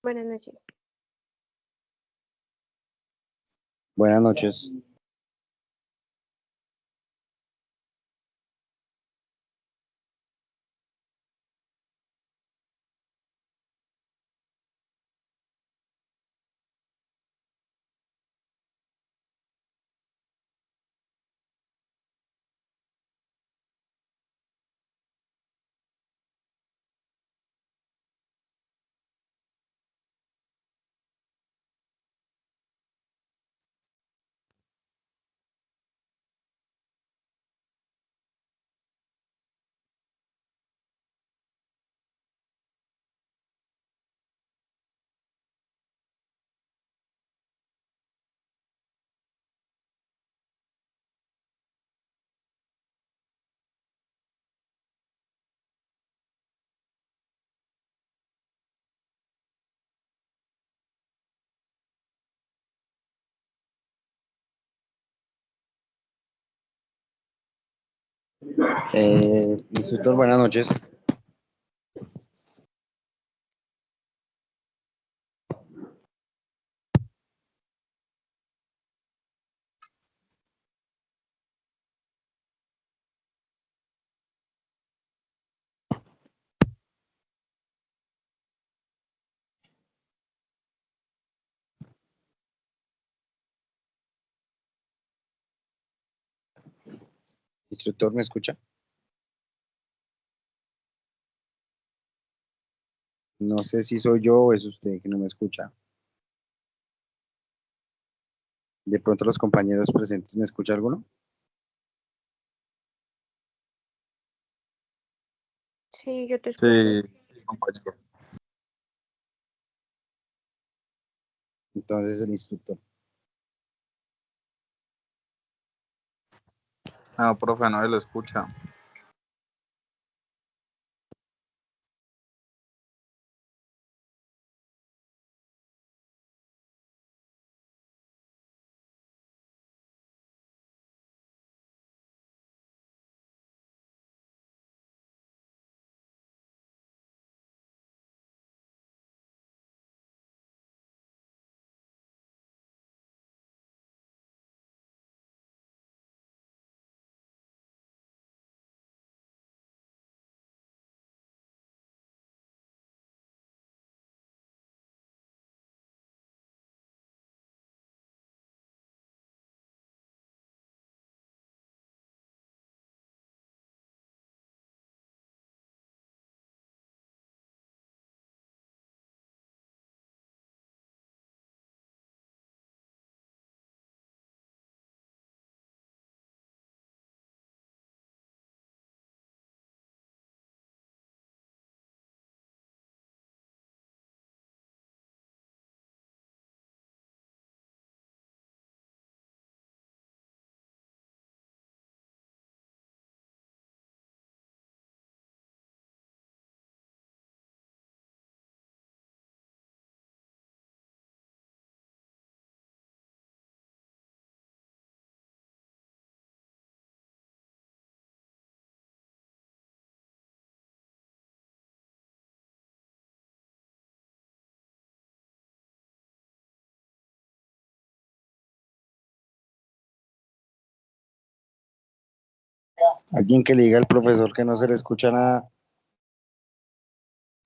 Buenas noches. Buenas noches. Instructor, buenas noches. Instructor, ¿me escucha? No sé si soy yo o es usted que no me escucha. De pronto los compañeros presentes, ¿me escucha alguno? Sí, yo te escucho. Sí, compañero. Entonces el instructor. No, profe, no lo escucha. Alguien que le diga al profesor que no se le escucha nada.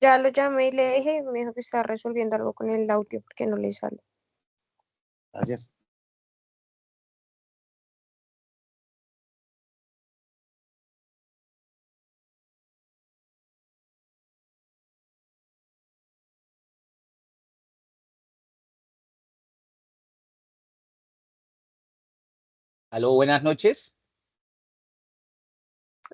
Ya lo llamé y le dije, me dijo que está resolviendo algo con el audio porque no le sale. Gracias. Aló, buenas noches.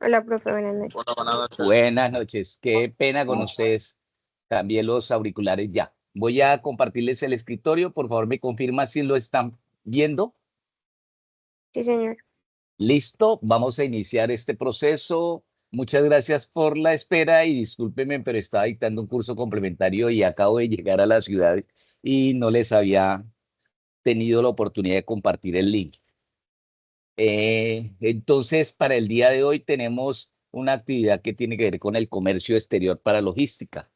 Hola, profe, buenas noches. Hola, buenas noches. Buenas noches. Qué pena con ustedes. Cambié los auriculares ya. Voy a compartirles el escritorio. Por favor, me confirma si lo están viendo. Sí, señor. Listo, vamos a iniciar este proceso. Muchas gracias por la espera y discúlpenme, pero estaba dictando un curso complementario y acabo de llegar a la ciudad y no les había tenido la oportunidad de compartir el link. Entonces, para el día de hoy tenemos una actividad que tiene que ver con el comercio exterior para logística.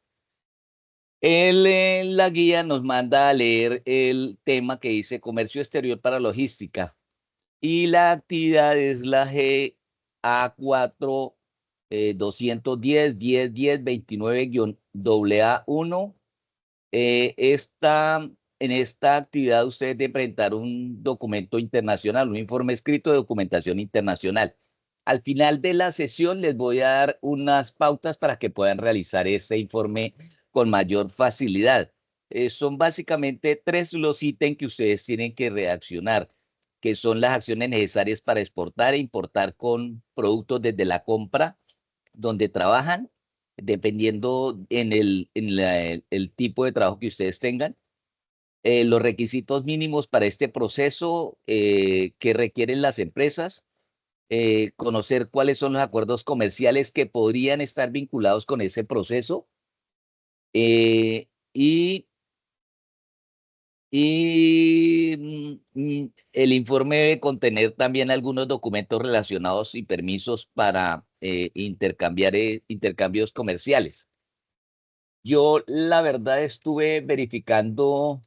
La guía nos manda a leer el tema que dice comercio exterior para logística y la actividad es la GA4 210 10 10 29-AA1. En esta actividad ustedes deben presentar un documento internacional, un informe escrito de documentación internacional. Al final de la sesión les voy a dar unas pautas para que puedan realizar ese informe con mayor facilidad. Son básicamente 3 los ítems que ustedes tienen que redaccionar, que son las acciones necesarias para exportar e importar con productos desde la compra, donde trabajan, dependiendo el tipo de trabajo que ustedes tengan. Los requisitos mínimos para este proceso que requieren las empresas, conocer cuáles son los acuerdos comerciales que podrían estar vinculados con ese proceso y el informe debe contener también algunos documentos relacionados y permisos para intercambios comerciales. Yo, la verdad, estuve verificando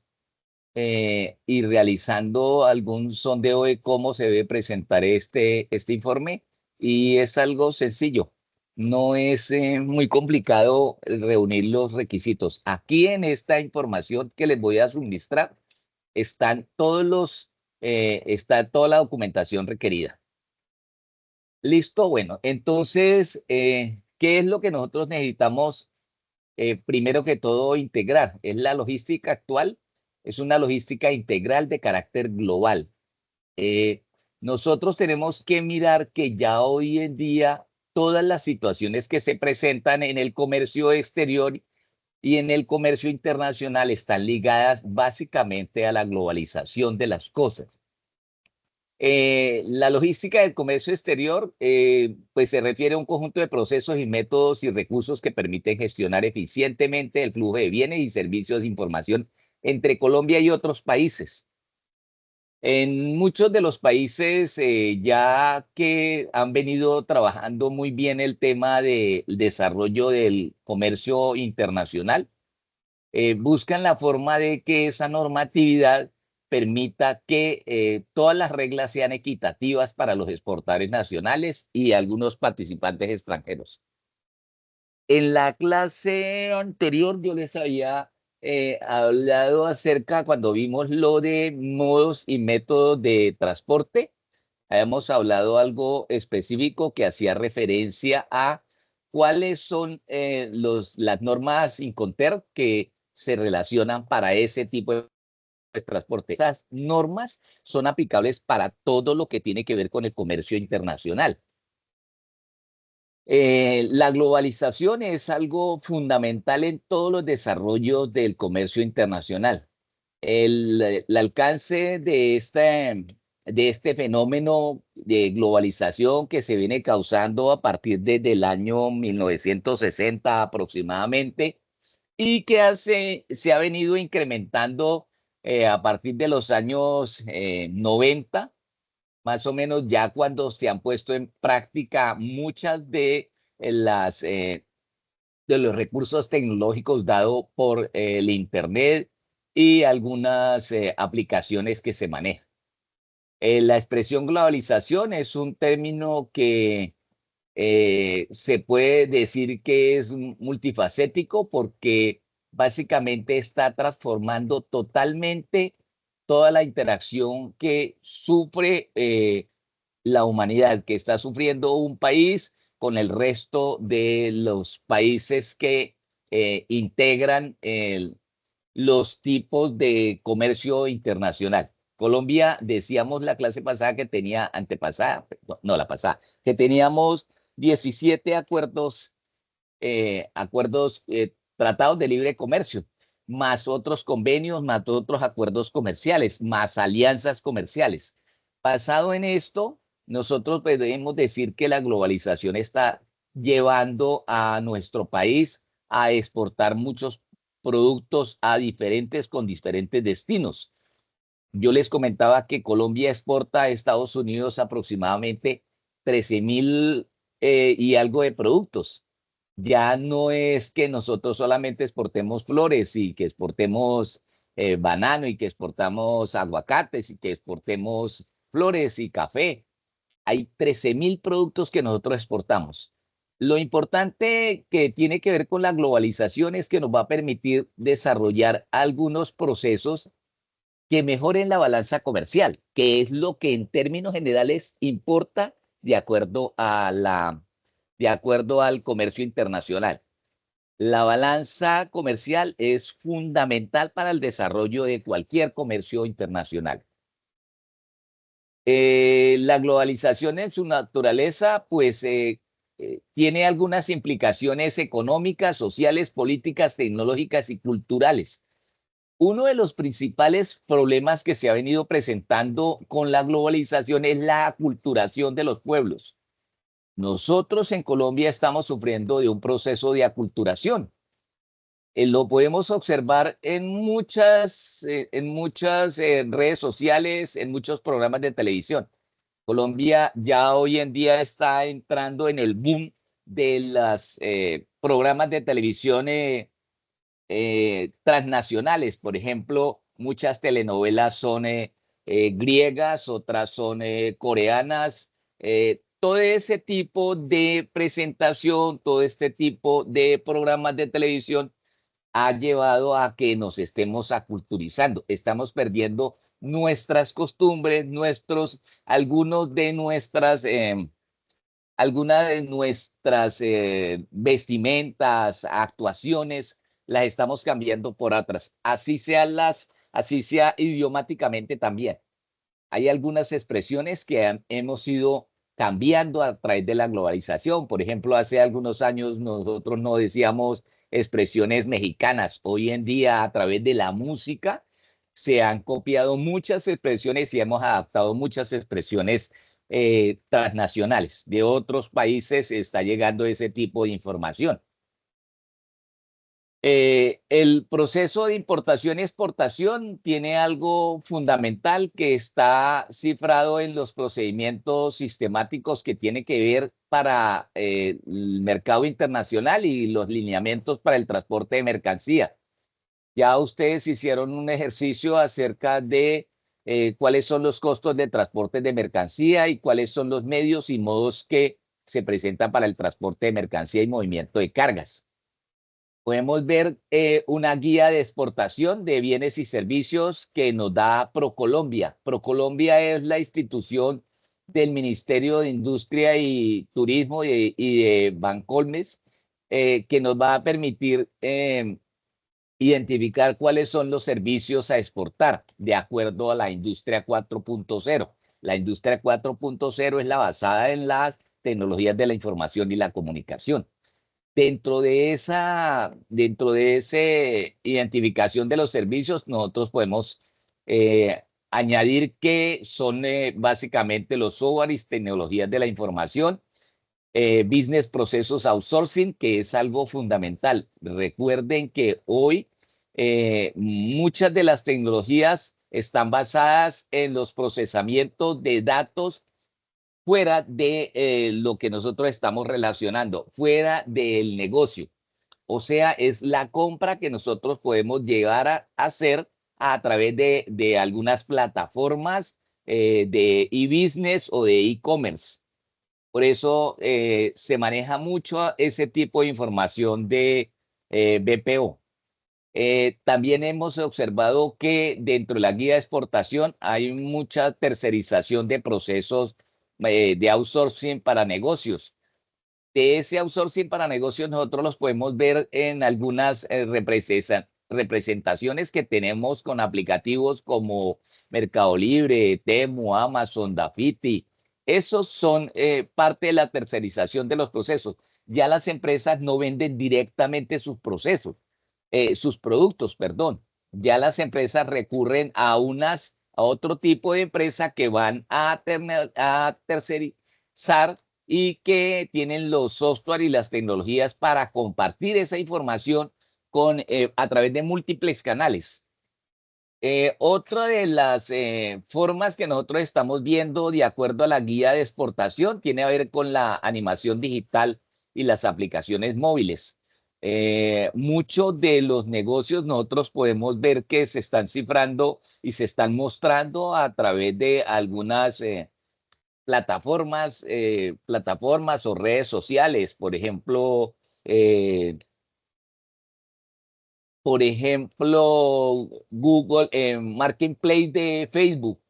y realizando algún sondeo de cómo se debe presentar este informe y es algo sencillo. No es muy complicado reunir los requisitos. Aquí en esta información que les voy a suministrar están está toda la documentación requerida. Listo, bueno, entonces, ¿qué es lo que nosotros necesitamos? Primero que todo, integrar. Es la logística actual, es una logística integral de carácter global. Nosotros tenemos que mirar que ya hoy en día todas las situaciones que se presentan en el comercio exterior y en el comercio internacional están ligadas básicamente a la globalización de las cosas. La logística del comercio exterior pues se refiere a un conjunto de procesos y métodos y recursos que permiten gestionar eficientemente el flujo de bienes y servicios de información entre Colombia y otros países. En muchos de los países ya que han venido trabajando muy bien el tema del desarrollo del comercio internacional, buscan la forma de que esa normatividad permita que todas las reglas sean equitativas para los exportadores nacionales y algunos participantes extranjeros. En la clase anterior yo les había hablado acerca, cuando vimos lo de modos y métodos de transporte, habíamos hablado algo específico que hacía referencia a cuáles son las normas Incoterm que se relacionan para ese tipo de transporte. Esas normas son aplicables para todo lo que tiene que ver con el comercio internacional. La globalización es algo fundamental en todos los desarrollos del comercio internacional. El alcance de este fenómeno de globalización que se viene causando a partir del año 1960 aproximadamente y que se ha venido incrementando a partir de los años 90, más o menos, ya cuando se han puesto en práctica muchas de los recursos tecnológicos dados por el Internet y algunas aplicaciones que se manejan. La expresión globalización es un término que se puede decir que es multifacético porque básicamente está transformando totalmente toda la interacción que sufre la humanidad, que está sufriendo un país con el resto de los países que integran los tipos de comercio internacional. Colombia, decíamos la clase pasada que tenía, antepasada, no la pasada, que teníamos 17 tratados de libre comercio, más otros convenios, más otros acuerdos comerciales, más alianzas comerciales. Basado en esto, nosotros podemos decir que la globalización está llevando a nuestro país a exportar muchos productos con diferentes destinos. Yo les comentaba que Colombia exporta a Estados Unidos aproximadamente 13.000 y algo de productos. Ya no es que nosotros solamente exportemos flores y que exportemos banano y que exportamos aguacates y que exportemos flores y café. Hay 13.000 productos que nosotros exportamos. Lo importante que tiene que ver con la globalización es que nos va a permitir desarrollar algunos procesos que mejoren la balanza comercial, que es lo que en términos generales importa de acuerdo de acuerdo al comercio internacional. La balanza comercial es fundamental para el desarrollo de cualquier comercio internacional. La globalización en su naturaleza, pues, tiene algunas implicaciones económicas, sociales, políticas, tecnológicas y culturales. Uno de los principales problemas que se ha venido presentando con la globalización es la aculturación de los pueblos. Nosotros en Colombia estamos sufriendo de un proceso de aculturación. Lo podemos observar en muchas redes sociales, en muchos programas de televisión. Colombia ya hoy en día está entrando en el boom de los programas de televisión transnacionales. Por ejemplo, muchas telenovelas son griegas, otras son coreanas. Todo ese tipo de presentación, todo este tipo de programas de televisión ha llevado a que nos estemos aculturizando. Estamos perdiendo nuestras costumbres, algunas de nuestras vestimentas, actuaciones, las estamos cambiando por otras. Así sea idiomáticamente también. Hay algunas expresiones que hemos ido cambiando a través de la globalización. Por ejemplo, hace algunos años nosotros no decíamos expresiones mexicanas. Hoy en día, a través de la música, se han copiado muchas expresiones y hemos adaptado muchas expresiones transnacionales. De otros países está llegando ese tipo de información. El proceso de importación y exportación tiene algo fundamental que está cifrado en los procedimientos sistemáticos que tiene que ver para el mercado internacional y los lineamientos para el transporte de mercancía. Ya ustedes hicieron un ejercicio acerca de cuáles son los costos de transporte de mercancía y cuáles son los medios y modos que se presentan para el transporte de mercancía y movimiento de cargas. Podemos ver una guía de exportación de bienes y servicios que nos da ProColombia. ProColombia es la institución del Ministerio de Industria y Turismo y de Bancolmes que nos va a permitir identificar cuáles son los servicios a exportar de acuerdo a la industria 4.0. La industria 4.0 es la basada en las tecnologías de la información y la comunicación. Dentro de esa identificación de los servicios, nosotros podemos añadir que son básicamente los softwares, tecnologías de la información, business procesos outsourcing, que es algo fundamental. Recuerden que hoy muchas de las tecnologías están basadas en los procesamientos de datos fuera de lo que nosotros estamos relacionando, fuera del negocio. O sea, es la compra que nosotros podemos llegar a hacer a través de algunas plataformas de e-business o de e-commerce. Por eso se maneja mucho ese tipo de información de BPO. También hemos observado que dentro de la guía de exportación hay mucha tercerización de procesos de outsourcing para negocios. De ese outsourcing para negocios nosotros los podemos ver en algunas representaciones que tenemos con aplicativos como Mercado Libre, Temu, Amazon, Dafiti. Esos son parte de la tercerización de los procesos. Ya las empresas no venden directamente sus productos, perdón. Ya las empresas recurren a otro tipo de empresa que van a tercerizar y que tienen los software y las tecnologías para compartir esa información a través de múltiples canales. Otra de las formas que nosotros estamos viendo de acuerdo a la guía de exportación tiene que ver con la animación digital y las aplicaciones móviles. Muchos de los negocios nosotros podemos ver que se están cifrando y se están mostrando a través de algunas plataformas o redes sociales, por ejemplo, Google, Marketplace de Facebook.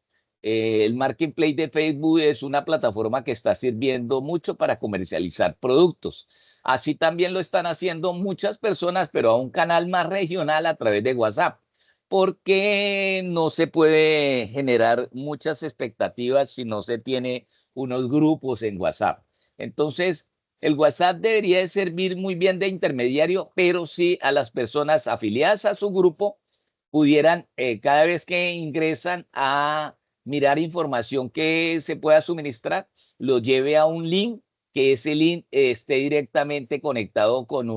El Marketplace de Facebook es una plataforma que está sirviendo mucho para comercializar productos. Así también lo están haciendo muchas personas, pero a un canal más regional a través de WhatsApp, porque no se puede generar muchas expectativas si no se tiene unos grupos en WhatsApp. Entonces, el WhatsApp debería de servir muy bien de intermediario, pero sí a las personas afiliadas a su grupo pudieran, cada vez que ingresan a mirar información que se pueda suministrar, lo lleve a un link, que ese link esté directamente conectado con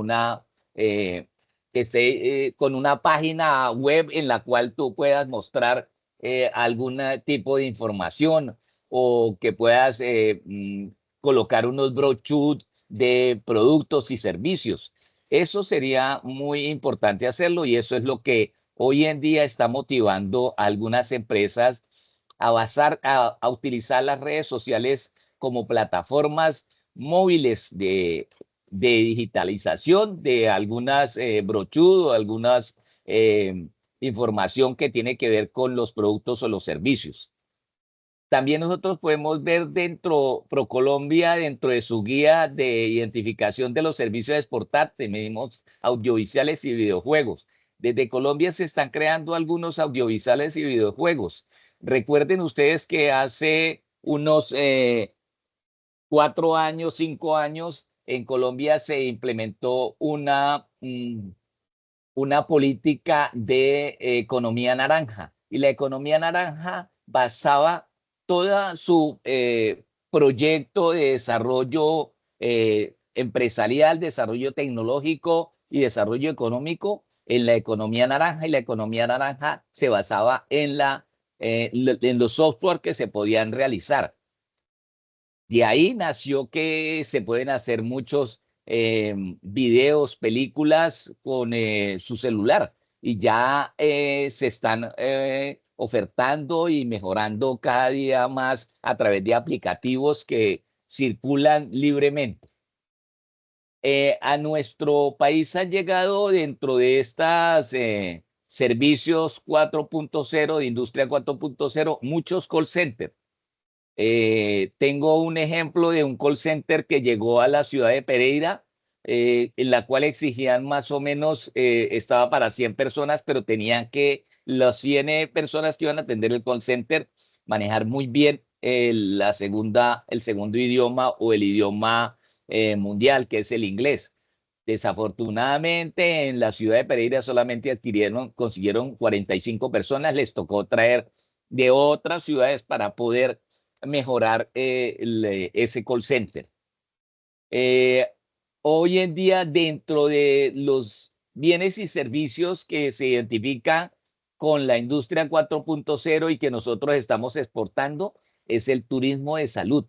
con una página web en la cual tú puedas mostrar algún tipo de información, o que puedas colocar unos brochures de productos y servicios. Eso sería muy importante hacerlo, y eso es lo que hoy en día está motivando a algunas empresas a utilizar las redes sociales como plataformas móviles de digitalización de algunas brochures o algunas información que tiene que ver con los productos o los servicios. También nosotros podemos ver ProColombia, dentro de su guía de identificación de los servicios de exportar, tenemos audiovisuales y videojuegos. Desde Colombia se están creando algunos audiovisuales y videojuegos. Recuerden ustedes que hace unos 4 años, 5 años, en Colombia se implementó una política de economía naranja, y la economía naranja basaba todo su proyecto de desarrollo empresarial, desarrollo tecnológico y desarrollo económico en la economía naranja, y la economía naranja se basaba en los software que se podían realizar. De ahí nació que se pueden hacer muchos videos, películas con su celular, y ya se están ofertando y mejorando cada día más a través de aplicativos que circulan libremente. A nuestro país han llegado, dentro de estos servicios 4.0 de industria 4.0, muchos call centers. Tengo un ejemplo de un call center que llegó a la ciudad de Pereira, en la cual exigían más o menos, estaba para 100 personas, pero tenían que las 100 personas que iban a atender el call center manejar muy bien el segundo idioma, o el idioma mundial, que es el inglés. Desafortunadamente, en la ciudad de Pereira solamente consiguieron 45 personas, les tocó traer de otras ciudades para poder mejorar ese call center. Hoy en día, dentro de los bienes y servicios que se identifican con la industria 4.0 y que nosotros estamos exportando, es el turismo de salud.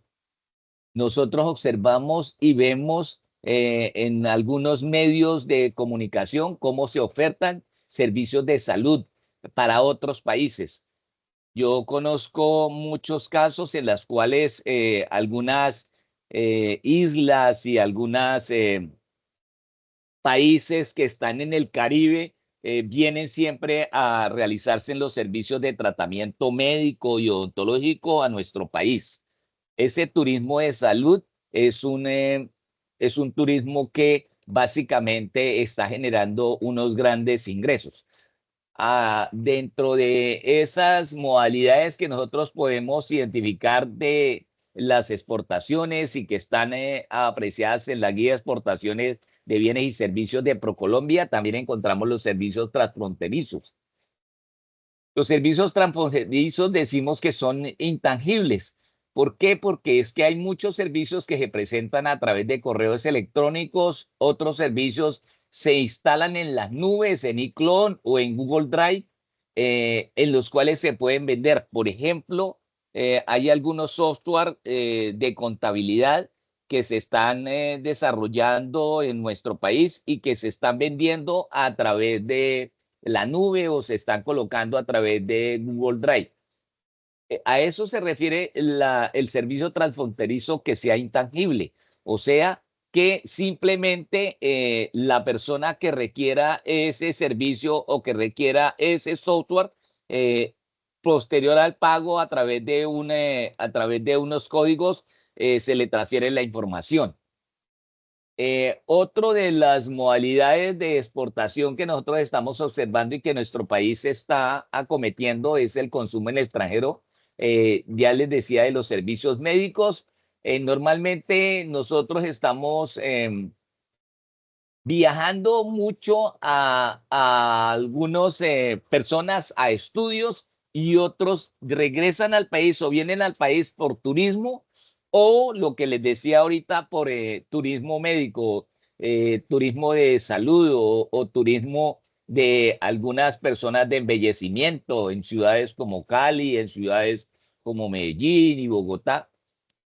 Nosotros observamos y vemos en algunos medios de comunicación cómo se ofertan servicios de salud para otros países. Yo conozco muchos casos en los cuales algunas islas y algunos países que están en el Caribe vienen siempre a realizarse en los servicios de tratamiento médico y odontológico a nuestro país. Ese turismo de salud es un turismo que básicamente está generando unos grandes ingresos. Dentro de esas modalidades que nosotros podemos identificar de las exportaciones y que están apreciadas en la guía de exportaciones de bienes y servicios de ProColombia, también encontramos los servicios transfronterizos. Los servicios transfronterizos decimos que son intangibles. ¿Por qué? Porque es que hay muchos servicios que se presentan a través de correos electrónicos, otros servicios se instalan en las nubes, en iCloud o en Google Drive, en los cuales se pueden vender. Por ejemplo, hay algunos software de contabilidad que se están desarrollando en nuestro país y que se están vendiendo a través de la nube o se están colocando a través de Google Drive. A eso se refiere el servicio transfronterizo que sea intangible, o sea, que simplemente la persona que requiera ese servicio o que requiera ese software eh, posterior al pago a través de unos códigos se le transfiere la información. Otro de las modalidades de exportación que nosotros estamos observando y que nuestro país está acometiendo es el consumo en el extranjero. Ya les decía de los servicios médicos. Normalmente nosotros estamos viajando mucho a algunas personas a estudios y otros regresan al país o vienen al país por turismo o lo que les decía ahorita por turismo médico, turismo de salud o turismo de algunas personas de embellecimiento en ciudades como Cali, en ciudades como Medellín y Bogotá.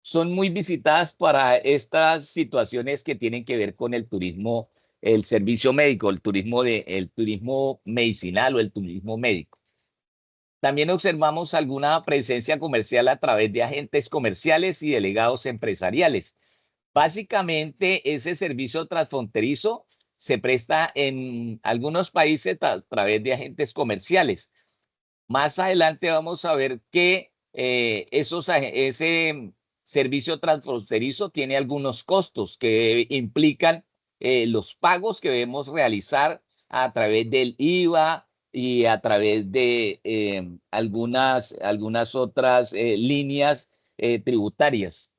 Son muy visitadas para estas situaciones que tienen que ver con el turismo, el servicio médico, el turismo medicinal o el turismo médico. También observamos alguna presencia comercial a través de agentes comerciales y delegados empresariales. Básicamente, ese servicio transfronterizo se presta en algunos países a través de agentes comerciales. Más adelante vamos a ver que ese servicio transfronterizo tiene algunos costos que implican los pagos que debemos realizar a través del IVA y a través de algunas otras líneas tributarias.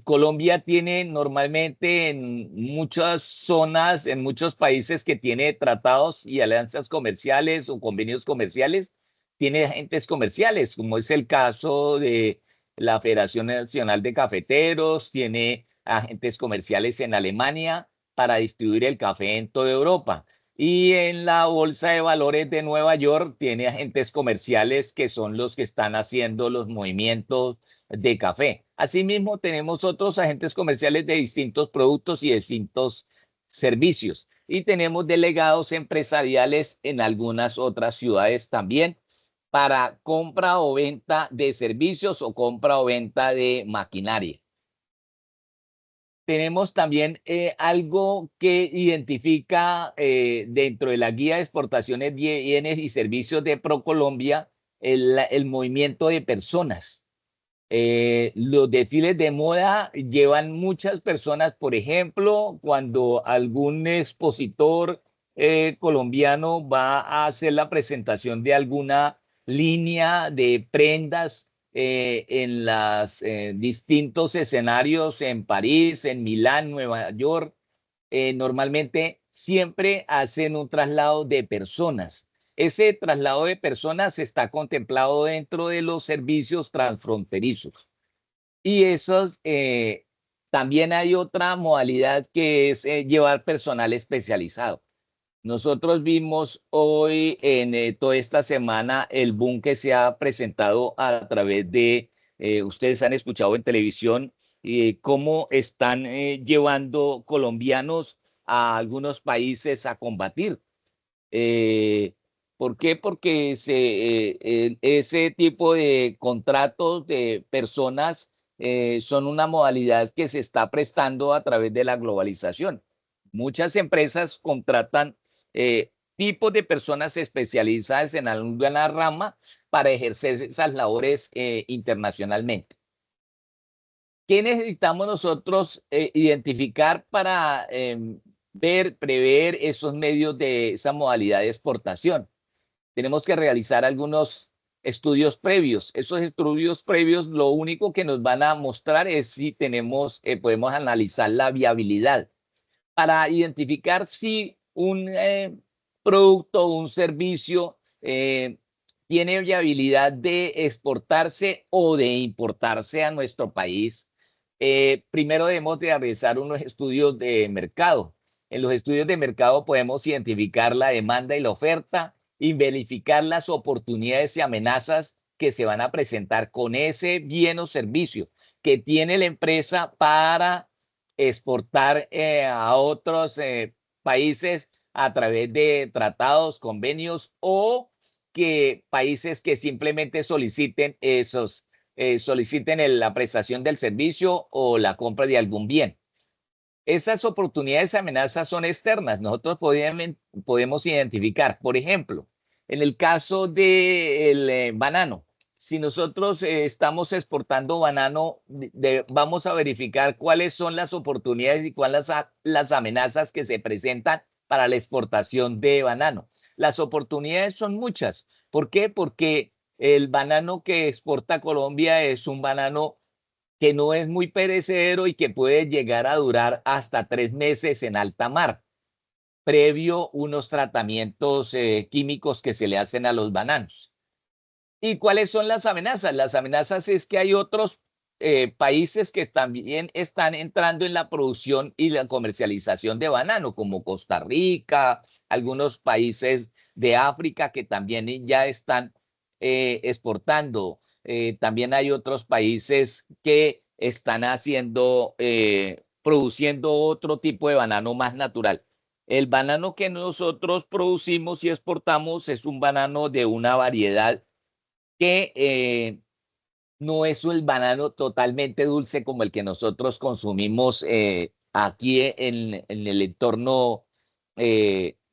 Colombia tiene normalmente en muchas zonas, en muchos países que tiene tratados y alianzas comerciales o convenios comerciales, tiene agentes comerciales, como es el caso de la Federación Nacional de Cafeteros, tiene agentes comerciales en Alemania para distribuir el café en toda Europa. Y en la Bolsa de Valores de Nueva York tiene agentes comerciales que son los que están haciendo los movimientos de café. Asimismo, tenemos otros agentes comerciales de distintos productos y distintos servicios. Y tenemos delegados empresariales en algunas otras ciudades también para compra o venta de servicios o compra o venta de maquinaria. Tenemos también algo que identifica dentro de la guía de exportaciones, bienes y servicios de ProColombia el movimiento de personas. Los desfiles de moda llevan muchas personas, por ejemplo, cuando algún expositor colombiano va a hacer la presentación de alguna línea de prendas en los distintos escenarios en París, en Milán, Nueva York, normalmente siempre hacen un traslado de personas. Ese traslado de personas está contemplado dentro de los servicios transfronterizos. Y esos, también hay otra modalidad que es llevar personal especializado. Nosotros vimos hoy, en toda esta semana, el boom que se ha presentado a través de, ustedes han escuchado en televisión, cómo están llevando colombianos a algunos países a combatir. ¿Por qué? Porque ese tipo de contratos de personas son una modalidad que se está prestando a través de la globalización. Muchas empresas contratan tipos de personas especializadas en alguna rama para ejercer esas labores internacionalmente. ¿Qué necesitamos nosotros identificar para prever esos medios de esa modalidad de exportación? Tenemos que realizar algunos estudios previos. Esos estudios previos lo único que nos van a mostrar es si podemos analizar la viabilidad para identificar si un producto o un servicio tiene viabilidad de exportarse o de importarse a nuestro país. Primero debemos de realizar unos estudios de mercado. En los estudios de mercado podemos identificar la demanda y la oferta y verificar las oportunidades y amenazas que se van a presentar con ese bien o servicio. que tiene la empresa para exportar a otros países a través de tratados, convenios o que países que simplemente soliciten la prestación del servicio o la compra de algún bien. Esas oportunidades y amenazas son externas. Nosotros podemos identificar, por ejemplo, en el caso del banano, si nosotros estamos exportando banano, vamos a verificar cuáles son las oportunidades y cuáles son las amenazas que se presentan para la exportación de banano. Las oportunidades son muchas. ¿Por qué? Porque el banano que exporta Colombia es un banano que no es muy perecedero y que puede llegar a durar hasta 3 meses en alta mar, previo unos tratamientos químicos que se le hacen a los bananos. ¿Y cuáles son las amenazas? Las amenazas es que hay otros países que también están entrando en la producción y la comercialización de banano, como Costa Rica, algunos países de África que también ya están exportando. También hay otros países que están produciendo otro tipo de banano más natural. El banano que nosotros producimos y exportamos es un banano de una variedad que no es el banano totalmente dulce como el que nosotros consumimos aquí en el entorno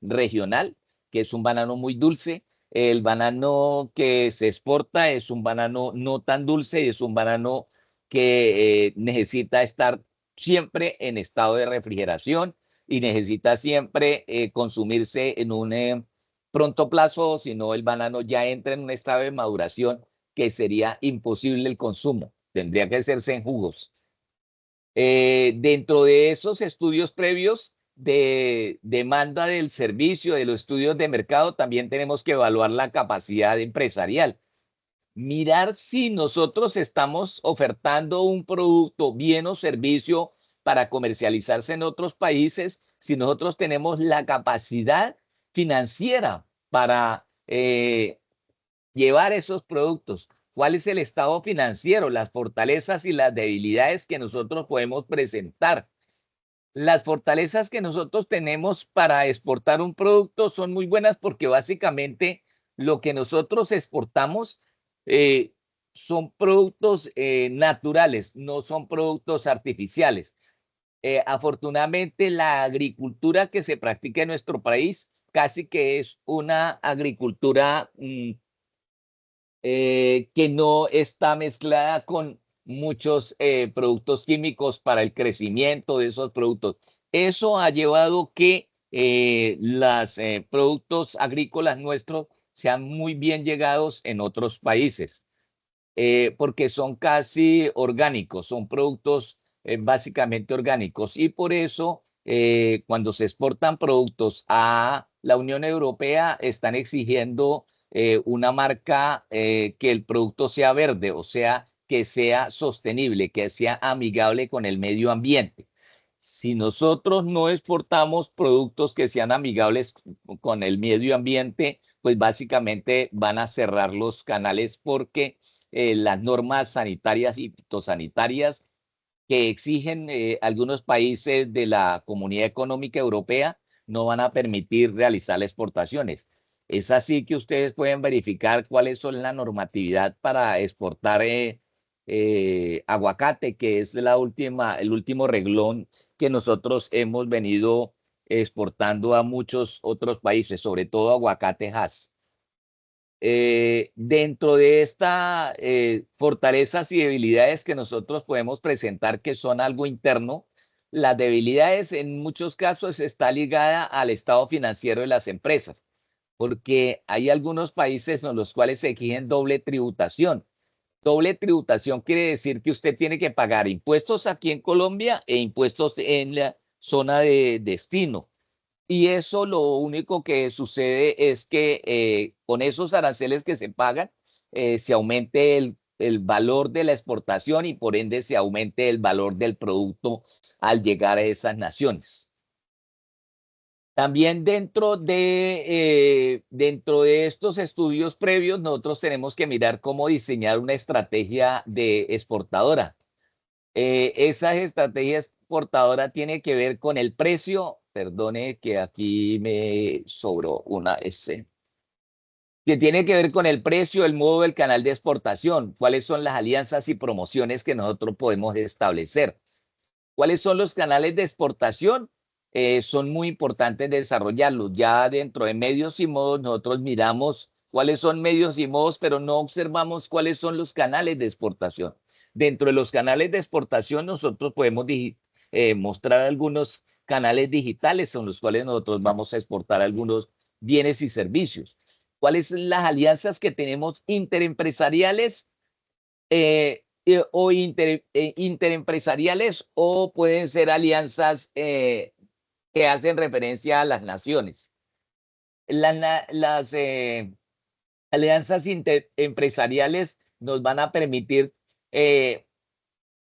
regional, que es un banano muy dulce. El banano que se exporta es un banano no tan dulce y es un banano que necesita estar siempre en estado de refrigeración y necesita siempre consumirse en un pronto plazo, si no el banano ya entra en un estado de maduración que sería imposible el consumo, tendría que hacerse en jugos. Dentro de esos estudios previos de demanda del servicio, de los estudios de mercado, también tenemos que evaluar la capacidad empresarial. Mirar si nosotros estamos ofertando un producto, bien o servicio para comercializarse en otros países, si nosotros tenemos la capacidad financiera para llevar esos productos. ¿Cuál es el estado financiero, las fortalezas y las debilidades que nosotros podemos presentar? Las fortalezas que nosotros tenemos para exportar un producto son muy buenas porque básicamente lo que nosotros exportamos son productos naturales, no son productos artificiales. Afortunadamente, la agricultura que se practica en nuestro país casi que es una agricultura que no está mezclada con muchos productos químicos para el crecimiento de esos productos. Eso ha llevado que los productos agrícolas nuestros sean muy bien llegados en otros países, porque son casi orgánicos, son productos básicamente orgánicos. Y por eso, cuando se exportan productos a la Unión Europea, están exigiendo una marca que el producto sea verde, o sea, que sea sostenible, que sea amigable con el medio ambiente. Si nosotros no exportamos productos que sean amigables con el medio ambiente, pues básicamente van a cerrar los canales porque las normas sanitarias y fitosanitarias que exigen algunos países de la Comunidad Económica Europea no van a permitir realizar exportaciones. Es así que ustedes pueden verificar cuáles son la normatividad para exportar aguacate, que es el último reglón que nosotros hemos venido exportando a muchos otros países, sobre todo aguacate Hass. Dentro de estas fortalezas y debilidades que nosotros podemos presentar, que son algo interno, las debilidades en muchos casos está ligada al estado financiero de las empresas, porque hay algunos países en los cuales se exigen doble tributación. Doble tributación quiere decir que usted tiene que pagar impuestos aquí en Colombia e impuestos en la zona de destino. Y eso lo único que sucede es que con esos aranceles que se pagan, se aumente el valor de la exportación y por ende se aumente el valor del producto al llegar a esas naciones. También dentro de estos estudios previos, nosotros tenemos que mirar cómo diseñar una estrategia de exportadora. Esa estrategia exportadora tiene que ver con el precio, perdone que aquí me sobró una S, que tiene que ver con el precio, el modo del canal de exportación, cuáles son las alianzas y promociones que nosotros podemos establecer. ¿Cuáles son los canales de exportación? Son muy importantes desarrollarlos. Ya dentro de medios y modos nosotros miramos cuáles son medios y modos, pero no observamos cuáles son los canales de exportación. Dentro de los canales de exportación nosotros podemos mostrar algunos canales digitales con los cuales nosotros vamos a exportar algunos bienes y servicios. ¿Cuáles son las alianzas que tenemos interempresariales? O interempresariales, o pueden ser alianzas que hacen referencia a las naciones. Las alianzas interempresariales nos van a permitir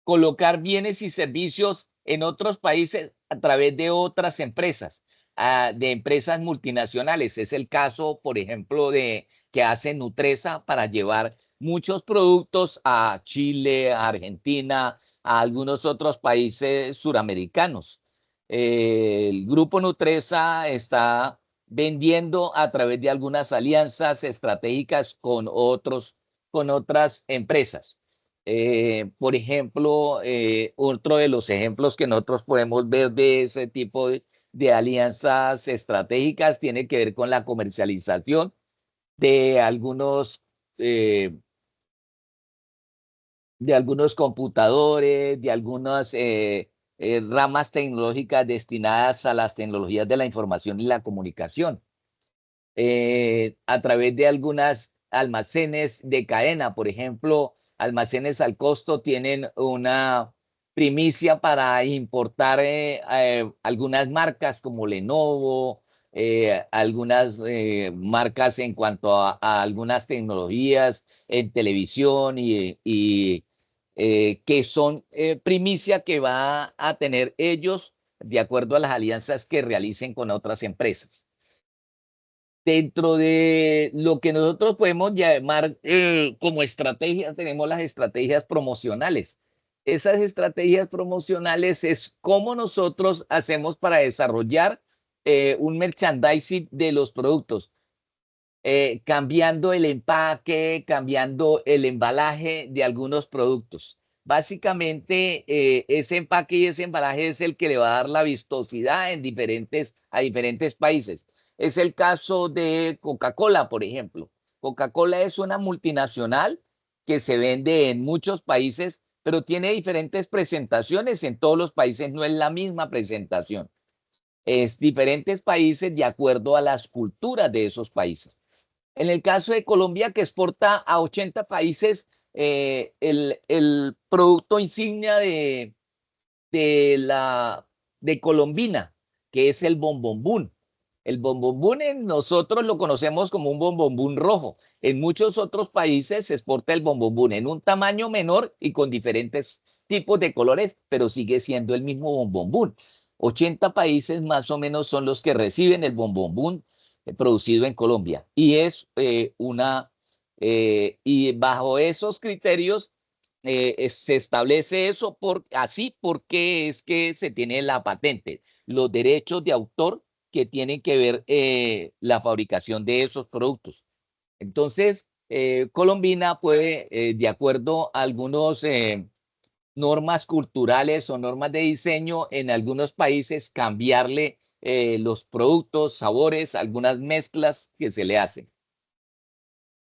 colocar bienes y servicios en otros países a través de otras empresas, de empresas multinacionales. Es el caso, por ejemplo, de que hace Nutresa para llevar muchos productos a Chile, a Argentina, a algunos otros países suramericanos. El grupo Nutresa está vendiendo a través de algunas alianzas estratégicas con otras empresas. Por ejemplo, otro de los ejemplos que nosotros podemos ver de ese tipo de alianzas estratégicas tiene que ver con la comercialización de algunos computadores, de algunas ramas tecnológicas destinadas a las tecnologías de la información y la comunicación, a través de algunas almacenes de cadena. Por ejemplo, almacenes al costo tienen una primicia para importar algunas marcas como Lenovo, algunas marcas en cuanto a algunas tecnologías en televisión y que son primicia que va a tener ellos de acuerdo a las alianzas que realicen con otras empresas. Dentro de lo que nosotros podemos llamar como estrategias, tenemos las estrategias promocionales. Esas estrategias promocionales es cómo nosotros hacemos para desarrollar un merchandising de los productos, cambiando el empaque, cambiando el embalaje de algunos productos. Básicamente, ese empaque y ese embalaje es el que le va a dar la vistosidad a diferentes países. Es el caso de Coca-Cola, por ejemplo. Coca-Cola es una multinacional que se vende en muchos países, pero tiene diferentes presentaciones. En todos los países no es la misma presentación. Es diferentes países de acuerdo a las culturas de esos países. En el caso de Colombia, que exporta a 80 países, el producto insignia de Colombina, que es el bombombún. El bombombún nosotros lo conocemos como un bombombún rojo. En muchos otros países se exporta el bombombún en un tamaño menor y con diferentes tipos de colores, pero sigue siendo el mismo bombombún. 80 países más o menos son los que reciben el bombombún producido en Colombia. Y es y bajo esos criterios se establece eso porque es que se tiene la patente, los derechos de autor que tienen que ver la fabricación de esos productos. Entonces, Colombina puede, de acuerdo a algunos normas culturales o normas de diseño, en algunos países cambiarle los productos, sabores, algunas mezclas que se le hacen.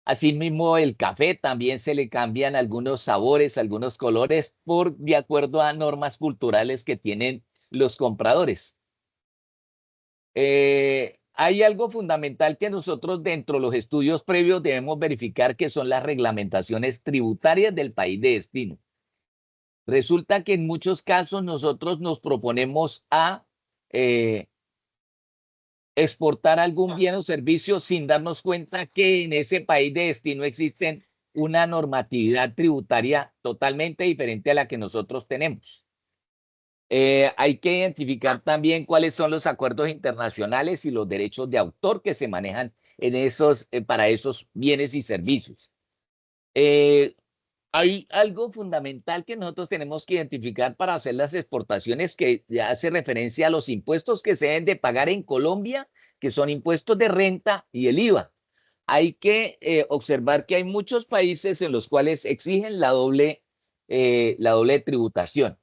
Asimismo, el café también se le cambian algunos sabores, algunos colores, de acuerdo a normas culturales que tienen los compradores. Hay algo fundamental que nosotros dentro de los estudios previos debemos verificar, que son las reglamentaciones tributarias del país de destino. Resulta que en muchos casos nosotros nos proponemos a exportar algún bien o servicio sin darnos cuenta que en ese país de destino existen una normatividad tributaria totalmente diferente a la que nosotros tenemos. Hay que identificar también cuáles son los acuerdos internacionales y los derechos de autor que se manejan en para esos bienes y servicios. Hay algo fundamental que nosotros tenemos que identificar para hacer las exportaciones, que ya hace referencia a los impuestos que se deben de pagar en Colombia, que son impuestos de renta y el IVA. Hay que observar que hay muchos países en los cuales exigen la doble tributación.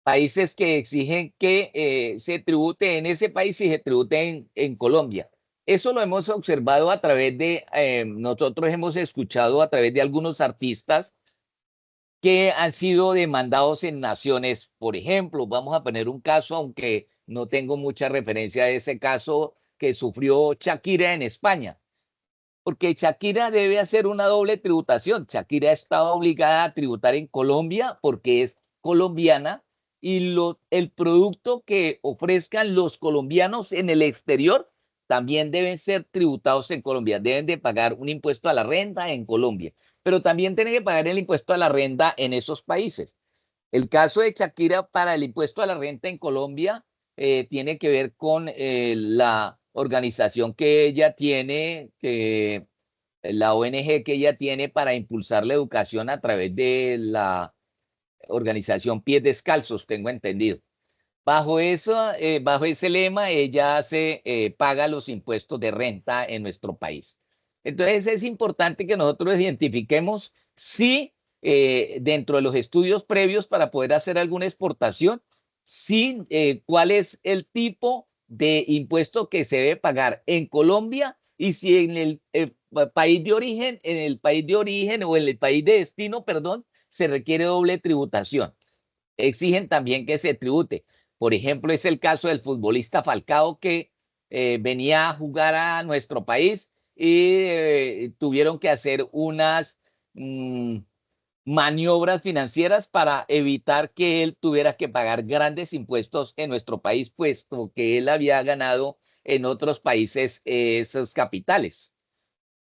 Países que exigen que se tribute en ese país y se tribute en Colombia. Eso lo hemos observado a través de, nosotros hemos escuchado a través de algunos artistas que han sido demandados en naciones. Por ejemplo, vamos a poner un caso, aunque no tengo mucha referencia de ese caso que sufrió Shakira en España, porque Shakira debe hacer una doble tributación. Shakira está obligada a tributar en Colombia porque es colombiana, y el producto que ofrezcan los colombianos en el exterior también deben ser tributados en Colombia. Deben de pagar un impuesto a la renta en Colombia, pero también tienen que pagar el impuesto a la renta en esos países. El caso de Shakira para el impuesto a la renta en Colombia tiene que ver con la organización que ella tiene, la ONG que ella tiene para impulsar la educación a través de la organización Pies Descalzos, tengo entendido. Bajo ese lema, ella paga los impuestos de renta en nuestro país. Entonces, es importante que nosotros identifiquemos si dentro de los estudios previos para poder hacer alguna exportación, cuál es el tipo de impuesto que se debe pagar en Colombia, y si en el país de origen, o en el país de destino, perdón, se requiere doble tributación. Exigen también que se tribute. Por ejemplo, es el caso del futbolista Falcao, que venía a jugar a nuestro país y tuvieron que hacer unas maniobras financieras para evitar que él tuviera que pagar grandes impuestos en nuestro país, puesto que él había ganado en otros países esos capitales.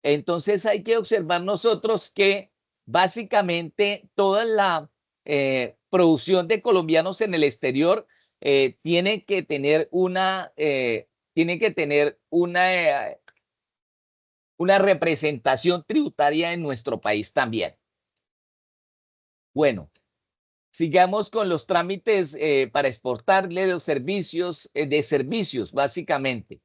Entonces hay que observar nosotros que básicamente toda la producción de colombianos en el exterior tiene que tener una representación tributaria en nuestro país también. Bueno, sigamos con los trámites para exportarle los servicios, básicamente.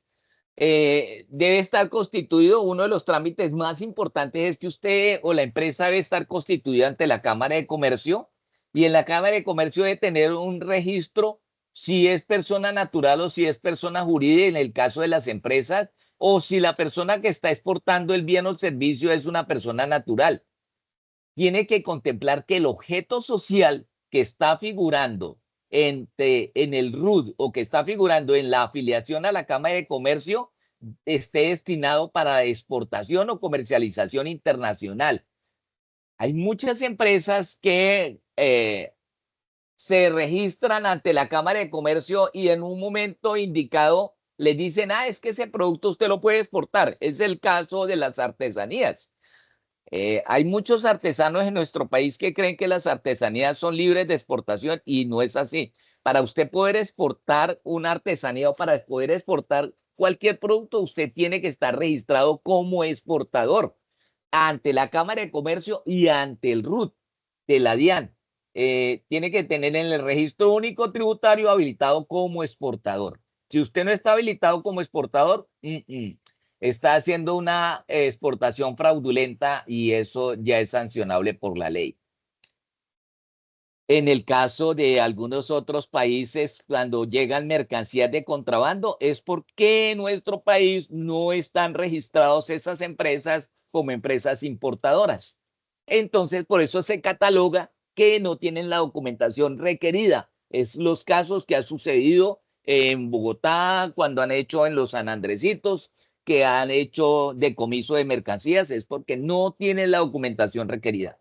Debe estar constituido, uno de los trámites más importantes es que usted o la empresa debe estar constituida ante la Cámara de Comercio, y en la Cámara de Comercio debe tener un registro si es persona natural o si es persona jurídica en el caso de las empresas, o si la persona que está exportando el bien o el servicio es una persona natural. Tiene que contemplar que el objeto social que está figurando en el RUT, o que está figurando en la afiliación a la Cámara de Comercio, esté destinado para exportación o comercialización internacional. Hay muchas empresas que se registran ante la Cámara de Comercio y en un momento indicado le dicen, es que ese producto usted lo puede exportar. Es el caso de las artesanías. Hay muchos artesanos en nuestro país que creen que las artesanías son libres de exportación, y no es así. Para usted poder exportar una artesanía o para poder exportar cualquier producto, usted tiene que estar registrado como exportador ante la Cámara de Comercio y ante el RUT de la DIAN. Tiene que tener en el registro único tributario habilitado como exportador. Si usted no está habilitado como exportador, está haciendo una exportación fraudulenta, y eso ya es sancionable por la ley. En el caso de algunos otros países, cuando llegan mercancías de contrabando, es porque en nuestro país no están registrados esas empresas como empresas importadoras. Entonces, por eso se cataloga que no tienen la documentación requerida. Es los casos que ha sucedido en Bogotá, cuando han hecho en los San Andresitos, que han hecho decomiso de mercancías, es porque no tienen la documentación requerida.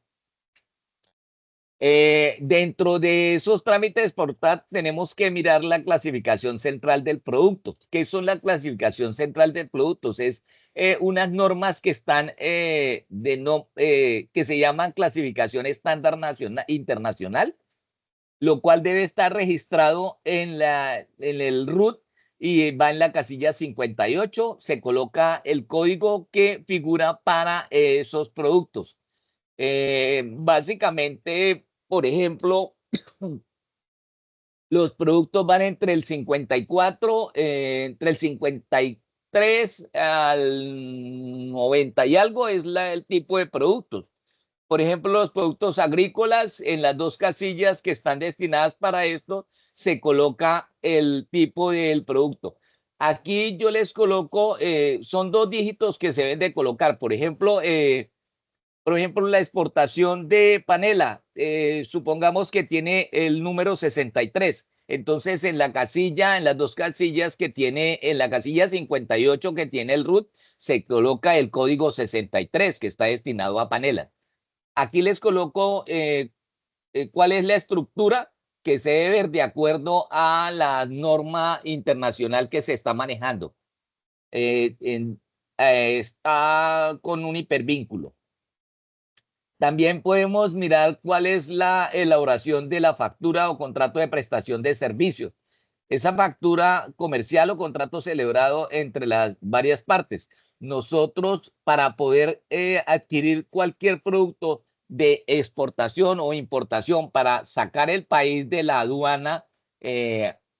Dentro de esos trámites de exportar, tenemos que mirar la clasificación central del producto. ¿Qué son la clasificación central de productos? Es unas normas que están que se llaman clasificación estándar internacional, lo cual debe estar registrado en el RUT, y va en la casilla 58, se coloca el código que figura para esos productos. Básicamente, por ejemplo, los productos van entre el 54, entre el 53 al 90 y algo es el tipo de productos. Por ejemplo, los productos agrícolas, en las dos casillas que están destinadas para esto, se coloca el tipo del producto. Aquí yo les coloco, son dos dígitos que se deben de colocar. Por ejemplo, la exportación de panela, supongamos que tiene el número 63. Entonces, en la casilla, en las dos casillas que tiene, en la casilla 58 que tiene el RUT, se coloca el código 63 que está destinado a panela. Aquí les coloco cuál es la estructura que se debe ver de acuerdo a la norma internacional que se está manejando. Está con un hipervínculo. También podemos mirar cuál es la elaboración de la factura o contrato de prestación de servicios. Esa factura comercial o contrato celebrado entre las varias partes. Nosotros, para poder adquirir cualquier producto de exportación o importación para sacar el país de la aduana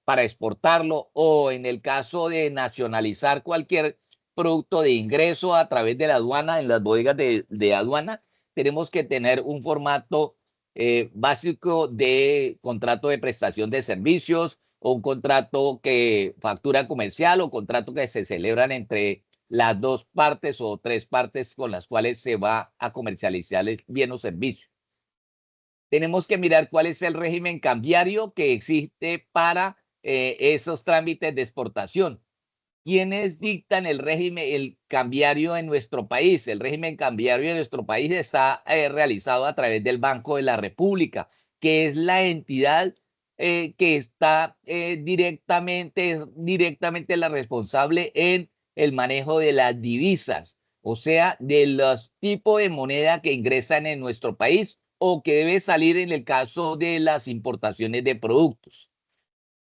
para exportarlo, o en el caso de nacionalizar cualquier producto de ingreso a través de la aduana, en las bodegas de aduana, tenemos que tener un formato básico de contrato de prestación de servicios, o un contrato que factura comercial, o contrato que se celebran entre las dos partes o tres partes con las cuales se va a comercializar el bien o servicio. Tenemos que mirar cuál es el régimen cambiario que existe para esos trámites de exportación. ¿Quiénes dictan el régimen el cambiario en nuestro país? El régimen cambiario en nuestro país está realizado a través del Banco de la República, que es la entidad que está directamente la responsable en el manejo de las divisas, o sea, de los tipos de moneda que ingresan en nuestro país o que debe salir en el caso de las importaciones de productos.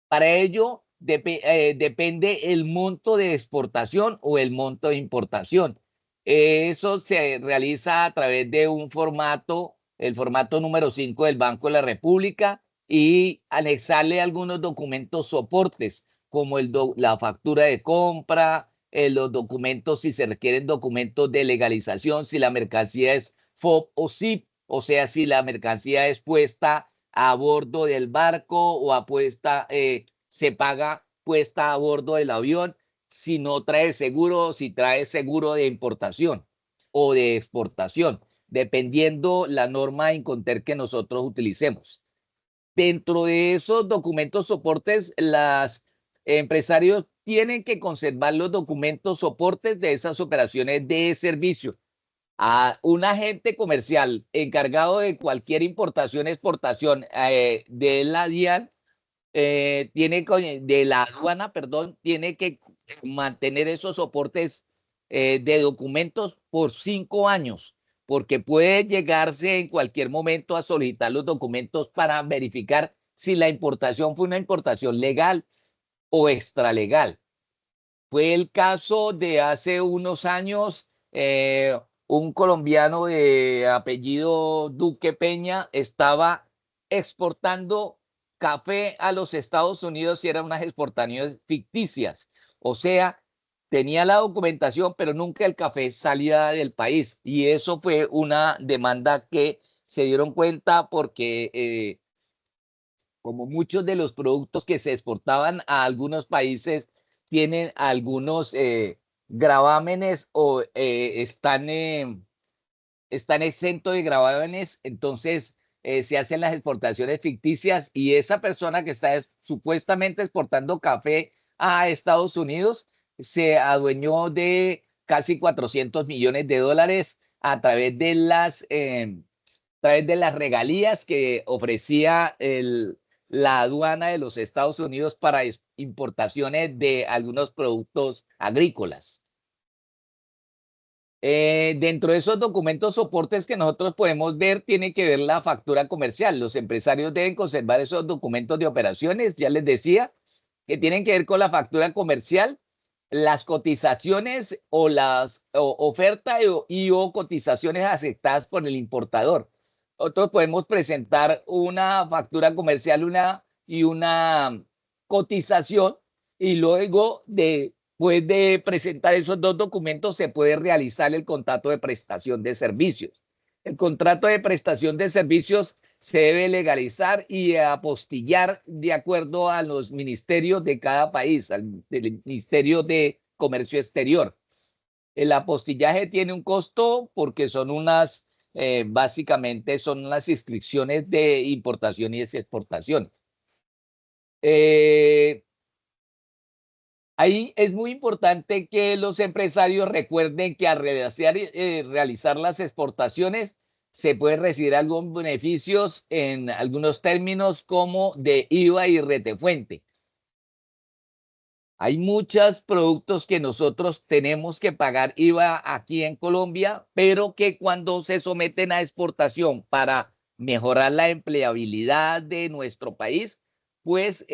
Para ello, depende el monto de exportación o el monto de importación. Eso se realiza a través de un formato, el formato número 5 del Banco de la República, y anexarle algunos documentos soportes, como la factura de compra, los documentos, si se requieren documentos de legalización, si la mercancía es FOB o SIP, o sea, si la mercancía es puesta a bordo del barco o se paga puesta a bordo del avión, si no trae seguro, si trae seguro de importación o de exportación, dependiendo la norma Inconter que nosotros utilicemos. Dentro de esos documentos soportes, los empresarios tienen que conservar los documentos soportes de esas operaciones de servicio. A un agente comercial encargado de cualquier importación, exportación de la DIAN, de la aduana, perdón, tiene que mantener esos soportes de documentos por 5 años, porque puede llegarse en cualquier momento a solicitar los documentos para verificar si la importación fue una importación legal o extralegal. Fue el caso de hace unos años, un colombiano de apellido Duque Peña estaba exportando café a los Estados Unidos y eran unas exportaciones ficticias. O sea, tenía la documentación, pero nunca el café salía del país. Y eso fue una demanda que se dieron cuenta porque como muchos de los productos que se exportaban a algunos países tienen algunos gravámenes o están exentos de gravámenes, entonces se hacen las exportaciones ficticias, y esa persona que está supuestamente exportando café a Estados Unidos se adueñó de casi 400 millones de dólares a través de las regalías que ofrecía la aduana de los Estados Unidos para importaciones de algunos productos agrícolas. Dentro de esos documentos soportes que nosotros podemos ver, tiene que ver la factura comercial. Los empresarios deben conservar esos documentos de operaciones, ya les decía, que tienen que ver con la factura comercial, las cotizaciones o las oferta o cotizaciones aceptadas por el importador. Nosotros podemos presentar una factura comercial y una cotización, y luego después de presentar esos dos documentos se puede realizar el contrato de prestación de servicios. El contrato de prestación de servicios se debe legalizar y apostillar de acuerdo a los ministerios de cada país, al Ministerio de Comercio Exterior. El apostillaje tiene un costo porque son básicamente son las inscripciones de importación y de exportación. Ahí es muy importante que los empresarios recuerden que al realizar las exportaciones se pueden recibir algunos beneficios en algunos términos como de IVA y retefuente. Hay muchos productos que nosotros tenemos que pagar IVA aquí en Colombia, pero que cuando se someten a exportación para mejorar la empleabilidad de nuestro país, pues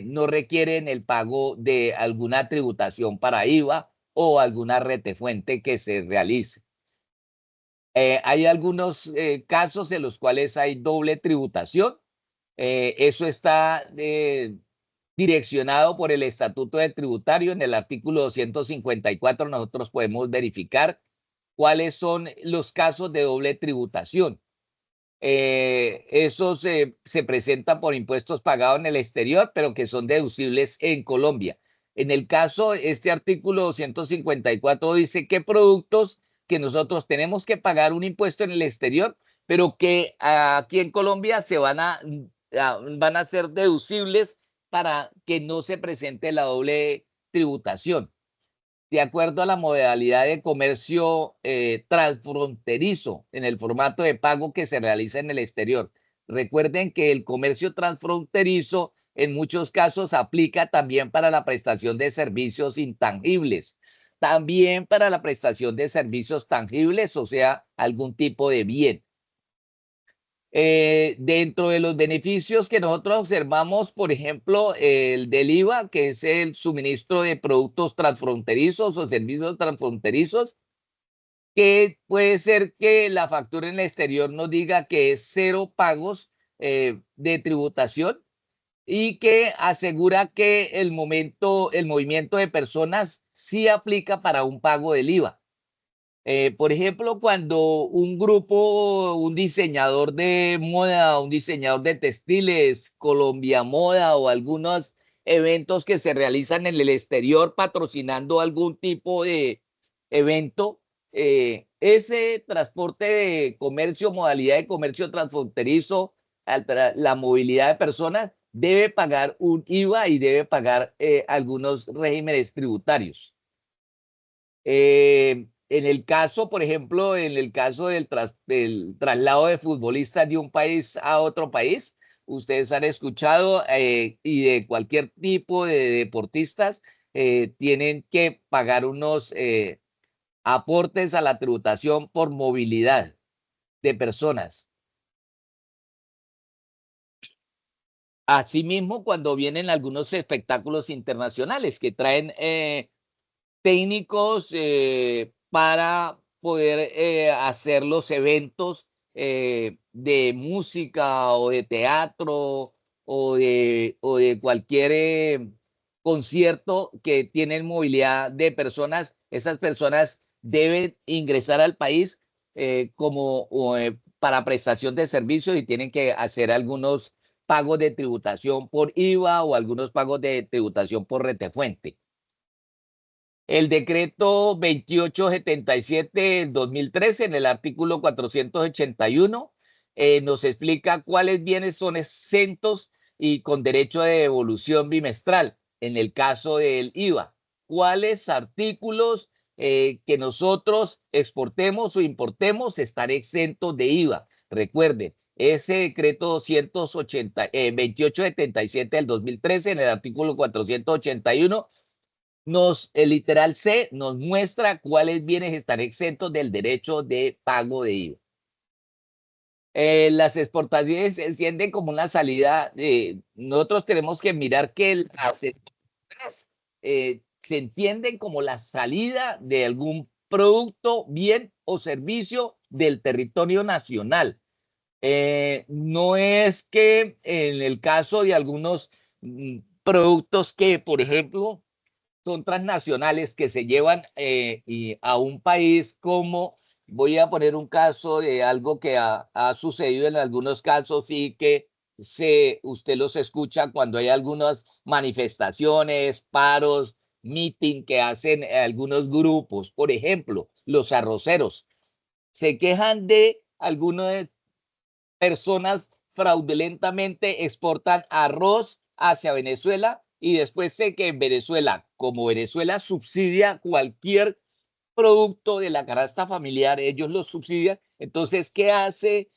no requieren el pago de alguna tributación para IVA o alguna retefuente que se realice. Hay algunos casos en los cuales hay doble tributación. Eso está direccionado por el Estatuto del Tributario. En el artículo 254 nosotros podemos verificar cuáles son los casos de doble tributación. Esos se presentan por impuestos pagados en el exterior, pero que son deducibles en Colombia. En el caso, este artículo 254 dice qué productos que nosotros tenemos que pagar un impuesto en el exterior, pero que aquí en Colombia van a ser deducibles para que no se presente la doble tributación. De acuerdo a la modalidad de comercio transfronterizo en el formato de pago que se realiza en el exterior. Recuerden que el comercio transfronterizo en muchos casos aplica también para la prestación de servicios intangibles, también para la prestación de servicios tangibles, o sea, algún tipo de bien. Dentro de los beneficios que nosotros observamos, por ejemplo, el del IVA, que es el suministro de productos transfronterizos o servicios transfronterizos, que puede ser que la factura en el exterior nos diga que es 0 pagos de tributación, y que asegura que el movimiento de personas sí aplica para un pago del IVA. Por ejemplo, cuando un grupo, un diseñador de moda, un diseñador de textiles, Colombia Moda o algunos eventos que se realizan en el exterior patrocinando algún tipo de evento, ese transporte de comercio, modalidad de comercio transfronterizo, la movilidad de personas, debe pagar un IVA y debe pagar algunos regímenes tributarios. En el caso, por ejemplo, en el caso del traslado de futbolistas de un país a otro país, ustedes han escuchado y de cualquier tipo de deportistas tienen que pagar unos aportes a la tributación por movilidad de personas. Asimismo, cuando vienen algunos espectáculos internacionales que traen técnicos para poder hacer los eventos de música o de teatro o de cualquier concierto que tienen movilidad de personas. Esas personas deben ingresar al país para prestación de servicios, y tienen que hacer algunos pagos de tributación por IVA o algunos pagos de tributación por retefuente. El decreto 2877 del 2013, en el artículo 481, nos explica cuáles bienes son exentos y con derecho de devolución bimestral en el caso del IVA. Cuáles artículos que nosotros exportemos o importemos están exentos de IVA. Recuerden, ese decreto 2877 del 2013, en el artículo 481, el literal C nos muestra cuáles bienes están exentos del derecho de pago de IVA. Las exportaciones se entienden como una salida. Nosotros tenemos que mirar que las exportaciones se entienden como la salida de algún producto, bien o servicio del territorio nacional. No es que en el caso de algunos productos que, por ejemplo, son transnacionales que se llevan a un país como, voy a poner un caso de algo que ha sucedido en algunos casos y que usted los escucha cuando hay algunas manifestaciones, paros, meeting que hacen algunos grupos. Por ejemplo, los arroceros se quejan de algunas personas fraudulentamente exportan arroz hacia Venezuela y después sé que en Venezuela, como Venezuela subsidia cualquier producto de la canasta familiar, ellos lo subsidian. Entonces, ¿qué hace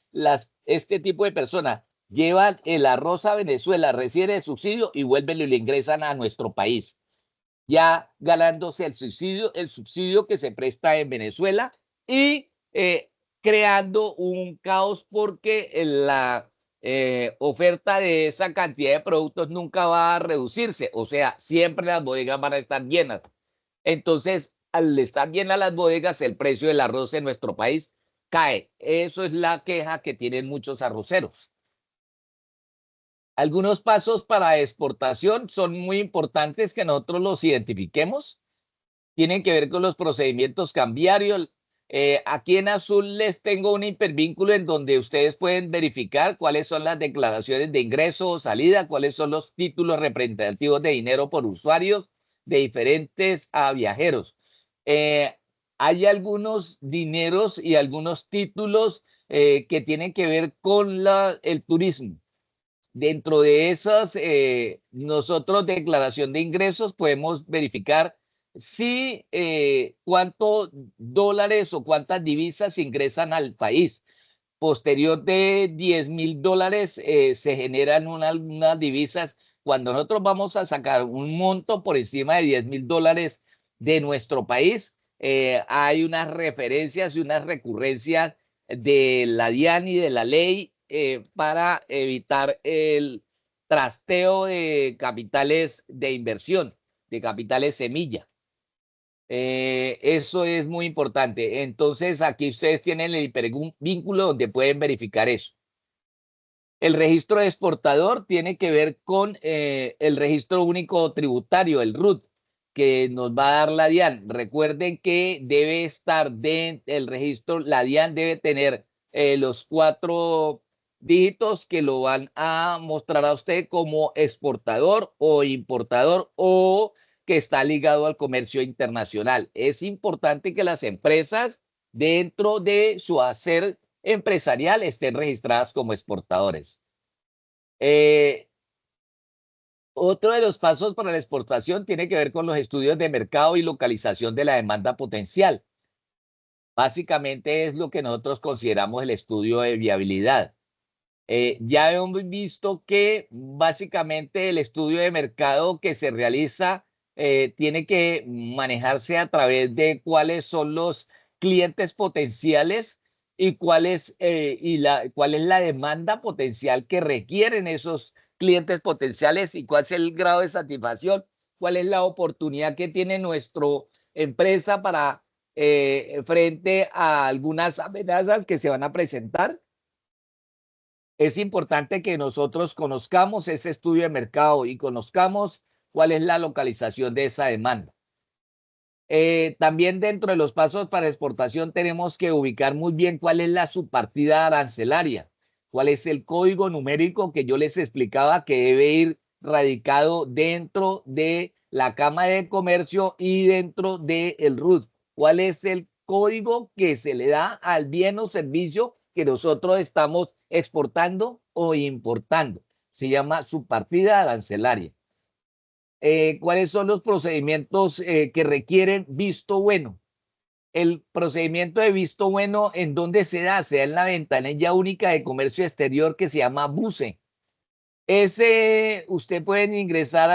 este tipo de personas? Llevan el arroz a Venezuela, reciben el subsidio y vuelven y lo ingresan a nuestro país, ya ganándose el subsidio que se presta en Venezuela y creando un caos porque la oferta de esa cantidad de productos nunca va a reducirse, o sea, siempre las bodegas van a estar llenas. Entonces, al estar llenas las bodegas, el precio del arroz en nuestro país cae. Eso es la queja que tienen muchos arroceros. Algunos pasos para exportación son muy importantes que nosotros los identifiquemos. Tienen que ver con los procedimientos cambiarios. Aquí en azul les tengo un hipervínculo en donde ustedes pueden verificar cuáles son las declaraciones de ingreso o salida, cuáles son los títulos representativos de dinero por usuarios de diferentes a viajeros. Hay algunos dineros y algunos títulos que tienen que ver con el turismo. Dentro de esas, nosotros declaración de ingresos podemos verificar si cuántos dólares o cuántas divisas ingresan al país. Posterior de $10,000 se generan unas divisas. Cuando nosotros vamos a sacar un monto por encima de $10,000 de nuestro país, hay unas referencias y unas recurrencias de la DIAN y de la ley para evitar el trasteo de capitales de inversión, de capitales semilla. Eso es muy importante. Entonces, aquí ustedes tienen el hipervínculo donde pueden verificar eso. El registro de exportador tiene que ver con el registro único tributario, el RUT, que nos va a dar la DIAN. Recuerden que debe estar el registro, la DIAN debe tener los 4 dígitos que lo van a mostrar a usted como exportador o importador o que está ligado al comercio internacional. Es importante que las empresas dentro de su hacer empresarial estén registradas como exportadores. Otro de los pasos para la exportación tiene que ver con los estudios de mercado y localización de la demanda potencial. Básicamente es lo que nosotros consideramos el estudio de viabilidad. Ya hemos visto que básicamente el estudio de mercado que se realiza tiene que manejarse a través de cuáles son los clientes potenciales y cuál es la demanda potencial que requieren esos clientes potenciales y cuál es el grado de satisfacción, cuál es la oportunidad que tiene nuestra empresa para frente a algunas amenazas que se van a presentar. Es importante que nosotros conozcamos ese estudio de mercado y conozcamos cuál es la localización de esa demanda. También dentro de los pasos para exportación tenemos que ubicar muy bien cuál es la subpartida arancelaria, cuál es el código numérico que yo les explicaba que debe ir radicado dentro de la Cámara de Comercio y dentro del RUT. ¿Cuál es el código que se le da al bien o servicio que nosotros estamos exportando o importando? Se llama subpartida arancelaria. ¿Cuáles son los procedimientos que requieren visto bueno? El procedimiento de visto bueno, ¿en dónde se da? Se da en la ventanilla única de comercio exterior que se llama BUCE. Usted puede ingresar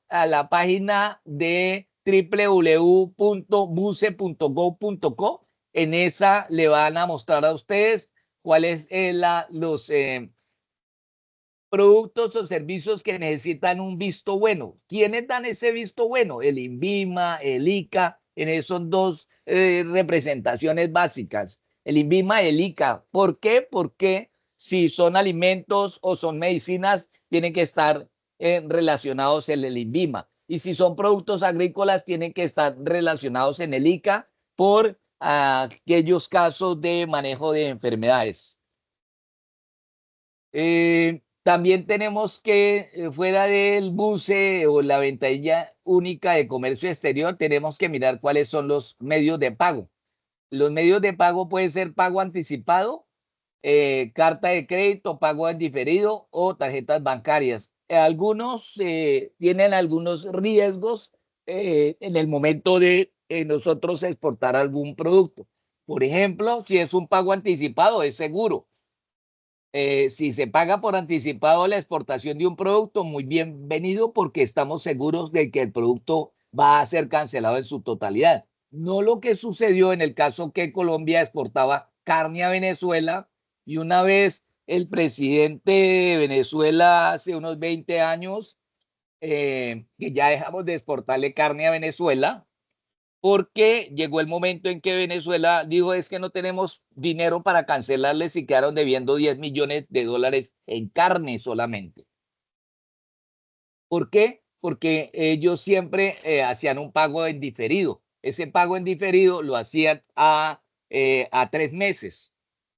a la página de www.buce.gov.co. En esa le van a mostrar a ustedes cuáles productos o servicios que necesitan un visto bueno. ¿Quiénes dan ese visto bueno? El INVIMA, el ICA, en esos dos representaciones básicas. El INVIMA y el ICA. ¿Por qué? Porque si son alimentos o son medicinas, tienen que estar relacionados en el INVIMA. Y si son productos agrícolas, tienen que estar relacionados en el ICA por aquellos casos de manejo de enfermedades. También tenemos que, fuera del buce o la ventanilla única de comercio exterior, tenemos que mirar cuáles son los medios de pago. Los medios de pago pueden ser pago anticipado, carta de crédito, pago en diferido o tarjetas bancarias. Algunos tienen algunos riesgos en el momento de nosotros exportar algún producto. Por ejemplo, si es un pago anticipado, es seguro. Si se paga por anticipado la exportación de un producto, muy bienvenido porque estamos seguros de que el producto va a ser cancelado en su totalidad. No lo que sucedió en el caso que Colombia exportaba carne a Venezuela y una vez el presidente de Venezuela hace unos 20 años, que ya dejamos de exportarle carne a Venezuela, porque llegó el momento en que Venezuela dijo es que no tenemos dinero para cancelarles y quedaron debiendo 10 millones de dólares en carne solamente. ¿Por qué? Porque ellos siempre hacían un pago en diferido. Ese pago en diferido lo hacían a 3 meses.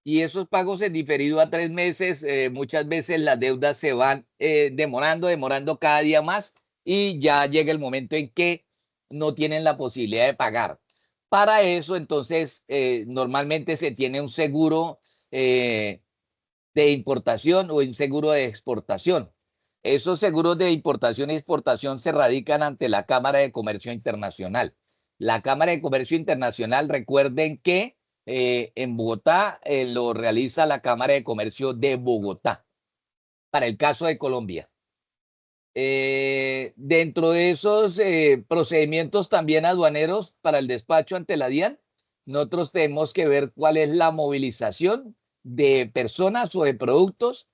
Y esos pagos en diferido a 3 meses, muchas veces las deudas se van demorando cada día más y ya llega el momento en que no tienen la posibilidad de pagar. Para eso, entonces, normalmente se tiene un seguro de importación o un seguro de exportación. Esos seguros de importación y exportación se radican ante la Cámara de Comercio Internacional. La Cámara de Comercio Internacional, recuerden que en Bogotá lo realiza la Cámara de Comercio de Bogotá, para el caso de Colombia. Dentro de esos procedimientos también aduaneros para el despacho ante la DIAN, nosotros tenemos que ver cuál es la movilización de personas o de productos,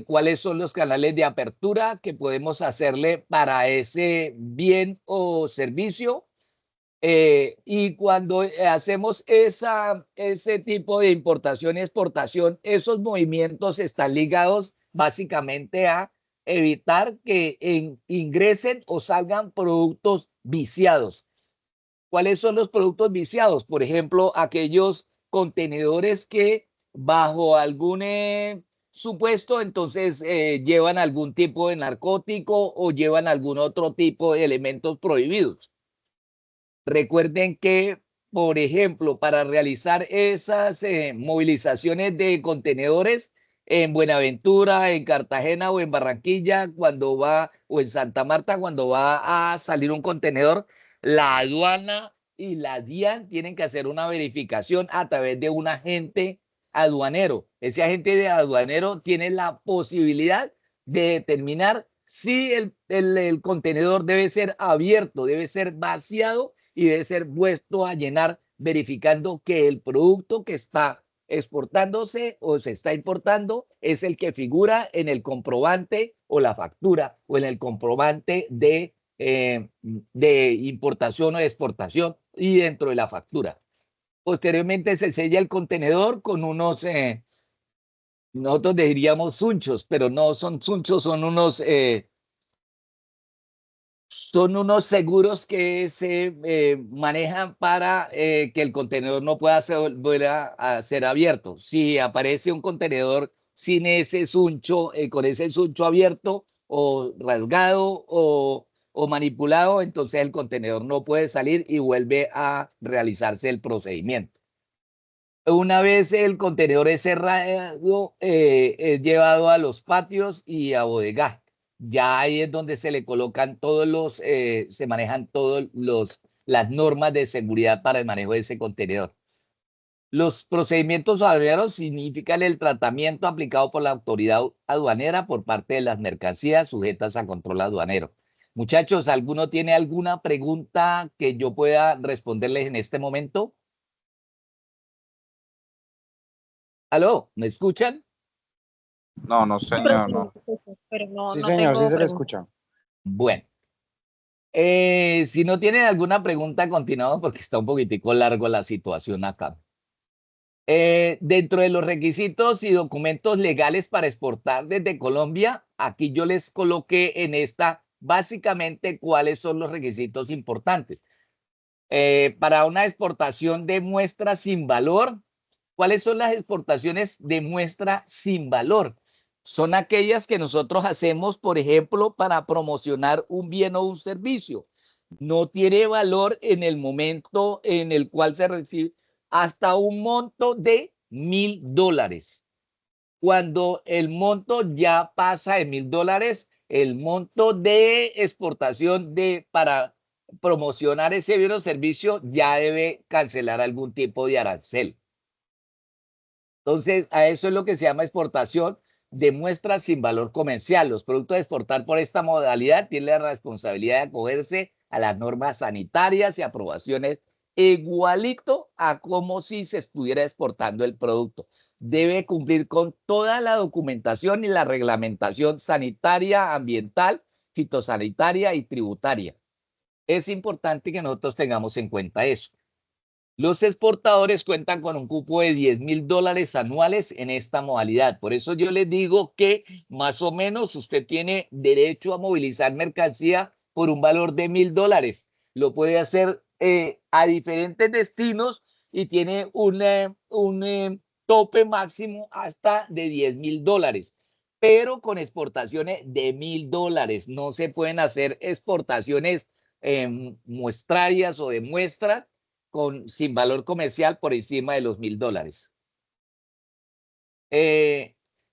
cuáles son los canales de apertura que podemos hacerle para ese bien o servicio. Y cuando hacemos ese tipo de importación y exportación, esos movimientos están ligados básicamente a evitar que ingresen o salgan productos viciados. ¿Cuáles son los productos viciados? Por ejemplo, aquellos contenedores que bajo algún supuesto entonces llevan algún tipo de narcótico o llevan algún otro tipo de elementos prohibidos. Recuerden que, por ejemplo, para realizar esas movilizaciones de contenedores en Buenaventura, en Cartagena o en Barranquilla, cuando va, o en Santa Marta, cuando va a salir un contenedor, la aduana y la DIAN tienen que hacer una verificación a través de un agente aduanero. Ese agente de aduanero tiene la posibilidad de determinar si el contenedor debe ser abierto, debe ser vaciado y debe ser puesto a llenar, verificando que el producto que está exportándose o se está importando es el que figura en el comprobante o la factura o en el comprobante de importación o de exportación y dentro de la factura. Posteriormente se sella el contenedor con unos, nosotros diríamos sunchos, pero no son sunchos, son unos seguros que se manejan para que el contenedor no pueda volver a ser abierto. Si aparece un contenedor sin ese suncho, con ese suncho abierto o rasgado o manipulado, entonces el contenedor no puede salir y vuelve a realizarse el procedimiento. Una vez el contenedor es cerrado, es llevado a los patios y a bodegaje. Ya ahí es donde se le colocan se manejan todas las normas de seguridad para el manejo de ese contenedor. Los procedimientos aduaneros significan el tratamiento aplicado por la autoridad aduanera por parte de las mercancías sujetas a control aduanero. Muchachos, ¿alguno tiene alguna pregunta que yo pueda responderles en este momento? ¿Aló? ¿Me escuchan? No, no, Sí, pero señor, sí no. lo escucho, pero no, Sí, no señor, sí tengo se le preguntas. escucha. Bueno, si no tienen alguna pregunta, continuamos porque está un poquitico largo la situación acá. Dentro de los requisitos y documentos legales para exportar desde Colombia, aquí yo les coloqué en esta básicamente cuáles son los requisitos importantes. Para una exportación de muestra sin valor, ¿cuáles son las exportaciones de muestra sin valor? Son aquellas que nosotros hacemos, por ejemplo, para promocionar un bien o un servicio. No tiene valor en el momento en el cual se recibe hasta un monto de $1.000. Cuando el monto ya pasa de $1.000, el monto de exportación para promocionar ese bien o servicio ya debe cancelar algún tipo de arancel. Entonces, a eso es lo que se llama exportación de muestras sin valor comercial. Los productos a exportar por esta modalidad tienen la responsabilidad de acogerse a las normas sanitarias y aprobaciones igualito a como si se estuviera exportando el producto. Debe cumplir con toda la documentación y la reglamentación sanitaria, ambiental, fitosanitaria y tributaria. Es importante que nosotros tengamos en cuenta eso. Los exportadores cuentan con un cupo de $10.000 anuales en esta modalidad. Por eso yo les digo que más o menos usted tiene derecho a movilizar mercancía por un valor de $1.000. Lo puede hacer a diferentes destinos y tiene un tope máximo hasta de $10.000. Pero con exportaciones de $1.000. No se pueden hacer exportaciones muestrarias o de muestras sin valor comercial por encima de los $1.000.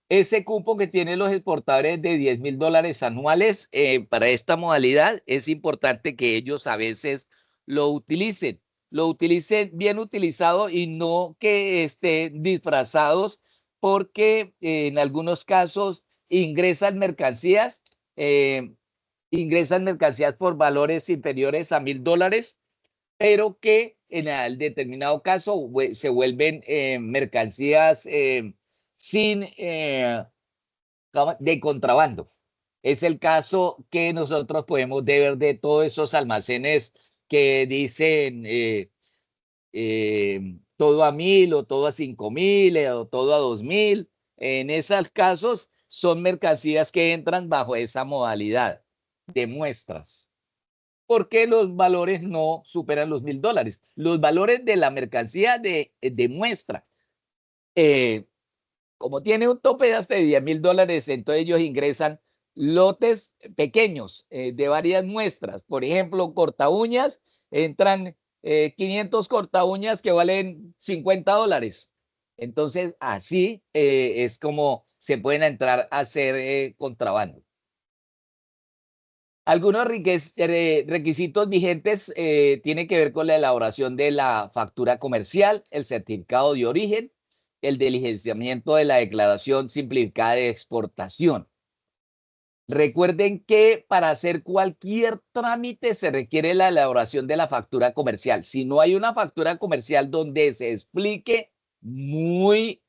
Ese cupo que tienen los exportadores de $10.000 anuales para esta modalidad, es importante que ellos a veces lo utilicen bien utilizado y no que estén disfrazados, porque en algunos casos eh, ingresan mercancías por valores inferiores a $1.000, pero que en el determinado caso se vuelven mercancías sin de contrabando. Es el caso que nosotros podemos ver de todos esos almacenes que dicen todo a 1.000 o todo a 5.000 o todo a 2.000. En esos casos son mercancías que entran bajo esa modalidad de muestras, porque los valores no superan los $1.000. Los valores de la mercancía de muestra, como tiene un tope de hasta de $10.000, entonces ellos ingresan lotes pequeños de varias muestras. Por ejemplo, corta uñas, entran 500 corta uñas que valen $50. Entonces, así es como se pueden entrar a hacer contrabando. Algunos requisitos vigentes tienen que ver con la elaboración de la factura comercial, el certificado de origen, el diligenciamiento de la declaración simplificada de exportación. Recuerden que para hacer cualquier trámite se requiere la elaboración de la factura comercial. Si no hay una factura comercial donde se explique muy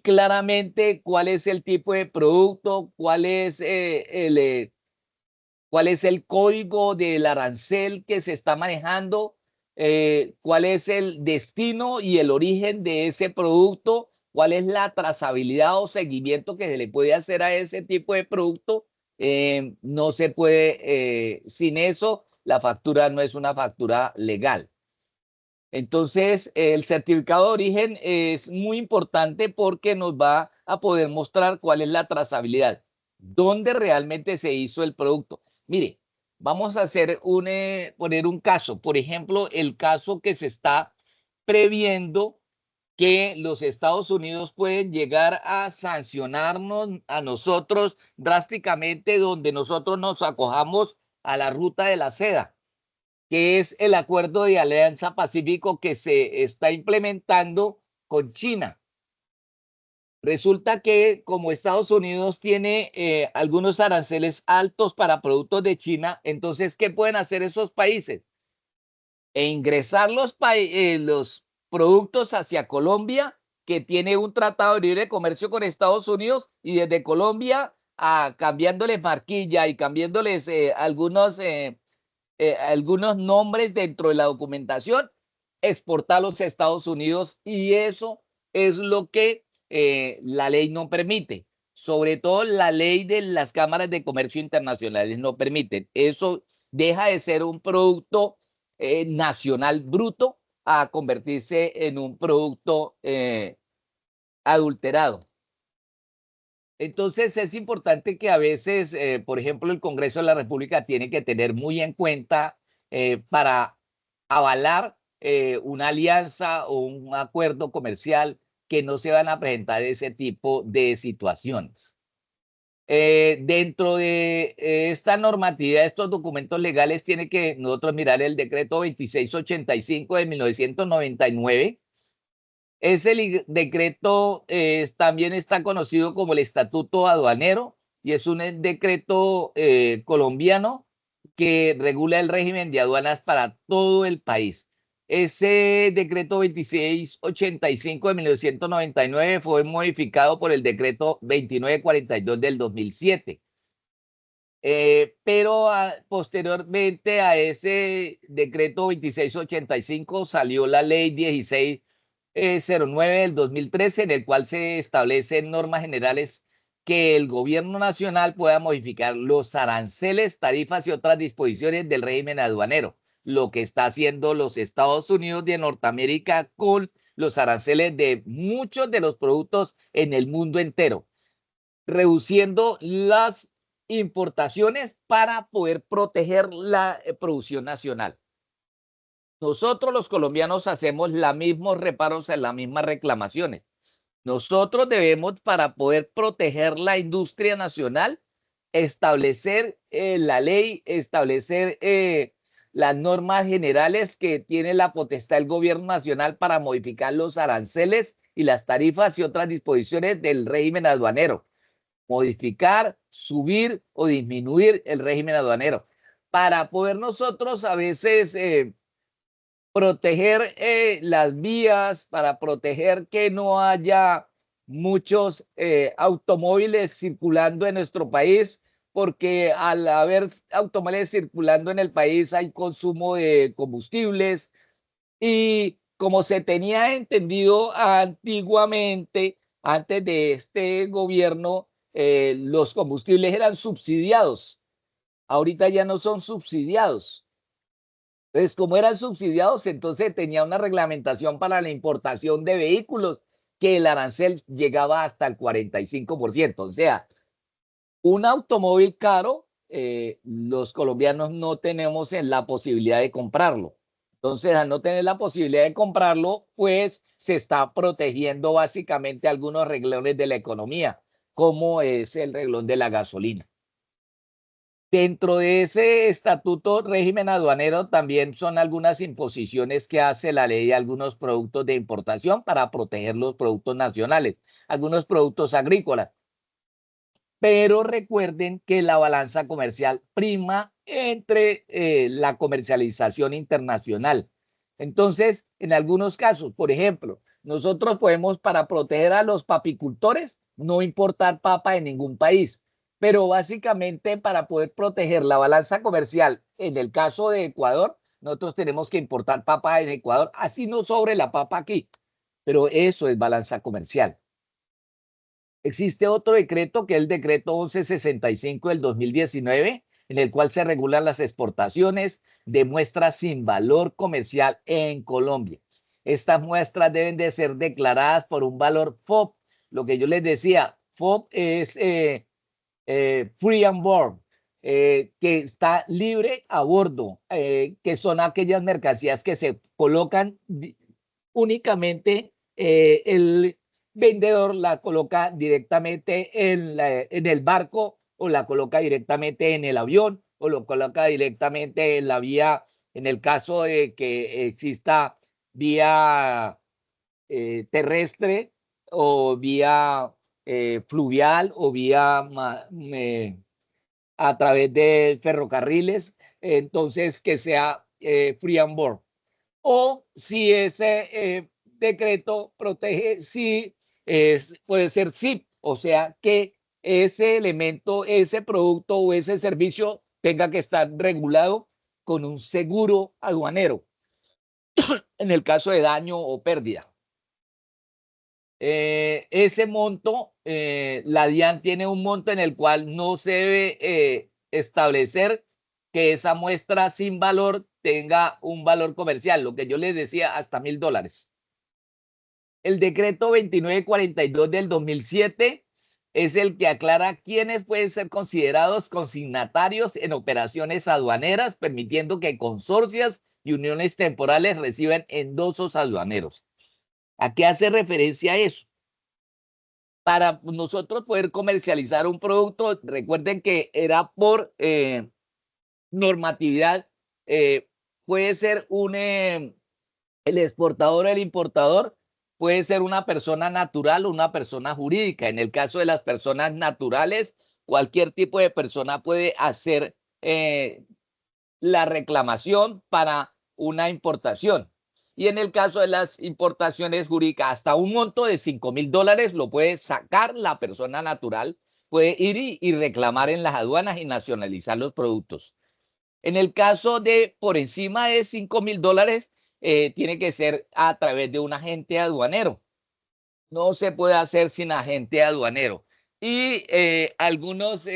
claramente cuál es el tipo de producto, cuál es el código del arancel que se está manejando, cuál es el destino y el origen de ese producto, cuál es la trazabilidad o seguimiento que se le puede hacer a ese tipo de producto. No se puede, sin eso, la factura no es una factura legal. Entonces, el certificado de origen es muy importante porque nos va a poder mostrar cuál es la trazabilidad, dónde realmente se hizo el producto. Mire, vamos a poner un caso, por ejemplo, el caso que se está previendo que los Estados Unidos pueden llegar a sancionarnos a nosotros drásticamente, donde nosotros nos acojamos a la ruta de la seda, que es el acuerdo de Alianza Pacífico que se está implementando con China. Resulta que como Estados Unidos tiene algunos aranceles altos para productos de China, entonces, ¿qué pueden hacer esos países? Ingresar los productos hacia Colombia que tiene un tratado de libre comercio con Estados Unidos y desde Colombia, cambiándoles marquilla y cambiándoles algunos nombres dentro de la documentación, exportarlos a Estados Unidos, y eso es lo que la ley no permite. Sobre todo la ley de las cámaras de comercio internacionales no permiten. Eso deja de ser un producto nacional bruto a convertirse en un producto adulterado. Entonces es importante que a veces, por ejemplo, el Congreso de la República tiene que tener muy en cuenta para avalar una alianza o un acuerdo comercial, que no se van a presentar ese tipo de situaciones. Dentro de esta normatividad, estos documentos legales, tiene que nosotros mirar el decreto 2685 de 1999. Ese decreto también está conocido como el Estatuto Aduanero, y es un decreto colombiano que regula el régimen de aduanas para todo el país. Ese decreto 2685 de 1999 fue modificado por el decreto 2942 del 2007. Pero posteriormente a ese decreto 2685 salió la ley 1609 del 2013, en el cual se establecen normas generales que el gobierno nacional pueda modificar los aranceles, tarifas y otras disposiciones del régimen aduanero, lo que está haciendo los Estados Unidos de Norteamérica con los aranceles de muchos de los productos en el mundo entero, reduciendo las importaciones para poder proteger la producción nacional. Nosotros los colombianos hacemos los mismos reparos en las mismas reclamaciones. Nosotros debemos, para poder proteger la industria nacional, establecer la ley, establecer las normas generales que tiene la potestad del gobierno nacional para modificar los aranceles y las tarifas y otras disposiciones del régimen aduanero. Modificar, subir o disminuir el régimen aduanero, para poder nosotros a veces proteger las vías, para proteger que no haya muchos automóviles circulando en nuestro país, porque al haber automóviles circulando en el país hay consumo de combustibles, y como se tenía entendido antiguamente, antes de este gobierno, los combustibles eran subsidiados. Ahorita ya no son subsidiados. Entonces, como eran subsidiados, entonces tenía una reglamentación para la importación de vehículos que el arancel llegaba hasta el 45%. O sea, un automóvil caro, los colombianos no tenemos la posibilidad de comprarlo. Entonces, al no tener la posibilidad de comprarlo, pues se está protegiendo básicamente algunos renglones de la economía, como es el renglón de la gasolina. Dentro de ese estatuto régimen aduanero también son algunas imposiciones que hace la ley a algunos productos de importación para proteger los productos nacionales, algunos productos agrícolas. Pero recuerden que la balanza comercial prima entre la comercialización internacional. Entonces, en algunos casos, por ejemplo, nosotros podemos, para proteger a los papicultores, no importar papa de ningún país. Pero básicamente, para poder proteger la balanza comercial, en el caso de Ecuador, nosotros tenemos que importar papa en Ecuador, así no sobre la papa aquí. Pero eso es balanza comercial. Existe otro decreto, que es el decreto 1165 del 2019, en el cual se regulan las exportaciones de muestras sin valor comercial en Colombia. Estas muestras deben de ser declaradas por un valor FOB. Lo que yo les decía, FOB es free on board, que está libre a bordo, que son aquellas mercancías que se colocan únicamente el vendedor la coloca directamente en el barco, o la coloca directamente en el avión, o lo coloca directamente en la vía, en el caso de que exista vía terrestre, o vía fluvial, o vía a través de ferrocarriles. Entonces, que sea free on board. O si ese decreto protege si puede ser SIP, o sea que ese elemento, ese producto o ese servicio tenga que estar regulado con un seguro aduanero en el caso de daño o pérdida. Ese monto, la DIAN tiene un monto en el cual no se debe establecer que esa muestra sin valor tenga un valor comercial, lo que yo les decía, hasta $1.000. El decreto 2942 del 2007 es el que aclara quiénes pueden ser considerados consignatarios en operaciones aduaneras, permitiendo que consorcios y uniones temporales reciban endosos aduaneros. ¿A qué hace referencia eso? Para nosotros poder comercializar un producto, recuerden que era por normatividad, puede ser el exportador o el importador, puede ser una persona natural o una persona jurídica. En el caso de las personas naturales, cualquier tipo de persona puede hacer la reclamación para una importación. Y en el caso de las importaciones jurídicas, hasta un monto de $5.000 lo puede sacar la persona natural, puede ir y reclamar en las aduanas y nacionalizar los productos. En el caso de por encima de $5.000, tiene que ser a través de un agente aduanero. No se puede hacer sin agente aduanero. Y algunas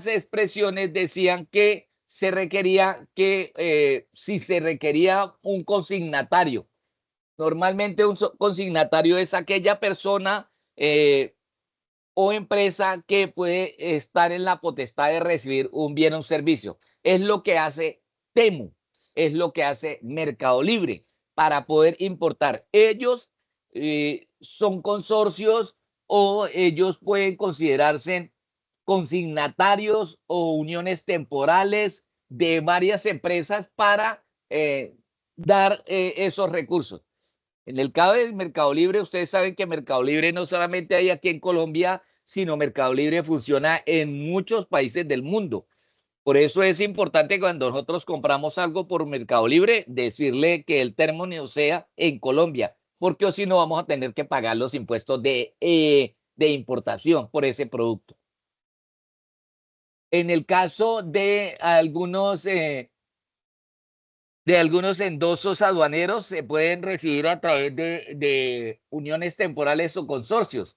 expresiones decían que se requería si se requería un consignatario. Normalmente un consignatario es aquella persona o empresa que puede estar en la potestad de recibir un bien o un servicio. Es lo que hace Temu, es lo que hace Mercado Libre para poder importar. Ellos son consorcios o ellos pueden considerarse consignatarios o uniones temporales de varias empresas para dar esos recursos. En el caso del Mercado Libre, ustedes saben que Mercado Libre no solamente hay aquí en Colombia, sino Mercado Libre funciona en muchos países del mundo. Por eso es importante cuando nosotros compramos algo por Mercado Libre, decirle que el término sea en Colombia, porque o si no vamos a tener que pagar los impuestos de importación por ese producto. En el caso de algunos endosos aduaneros se pueden recibir a través de uniones temporales o consorcios.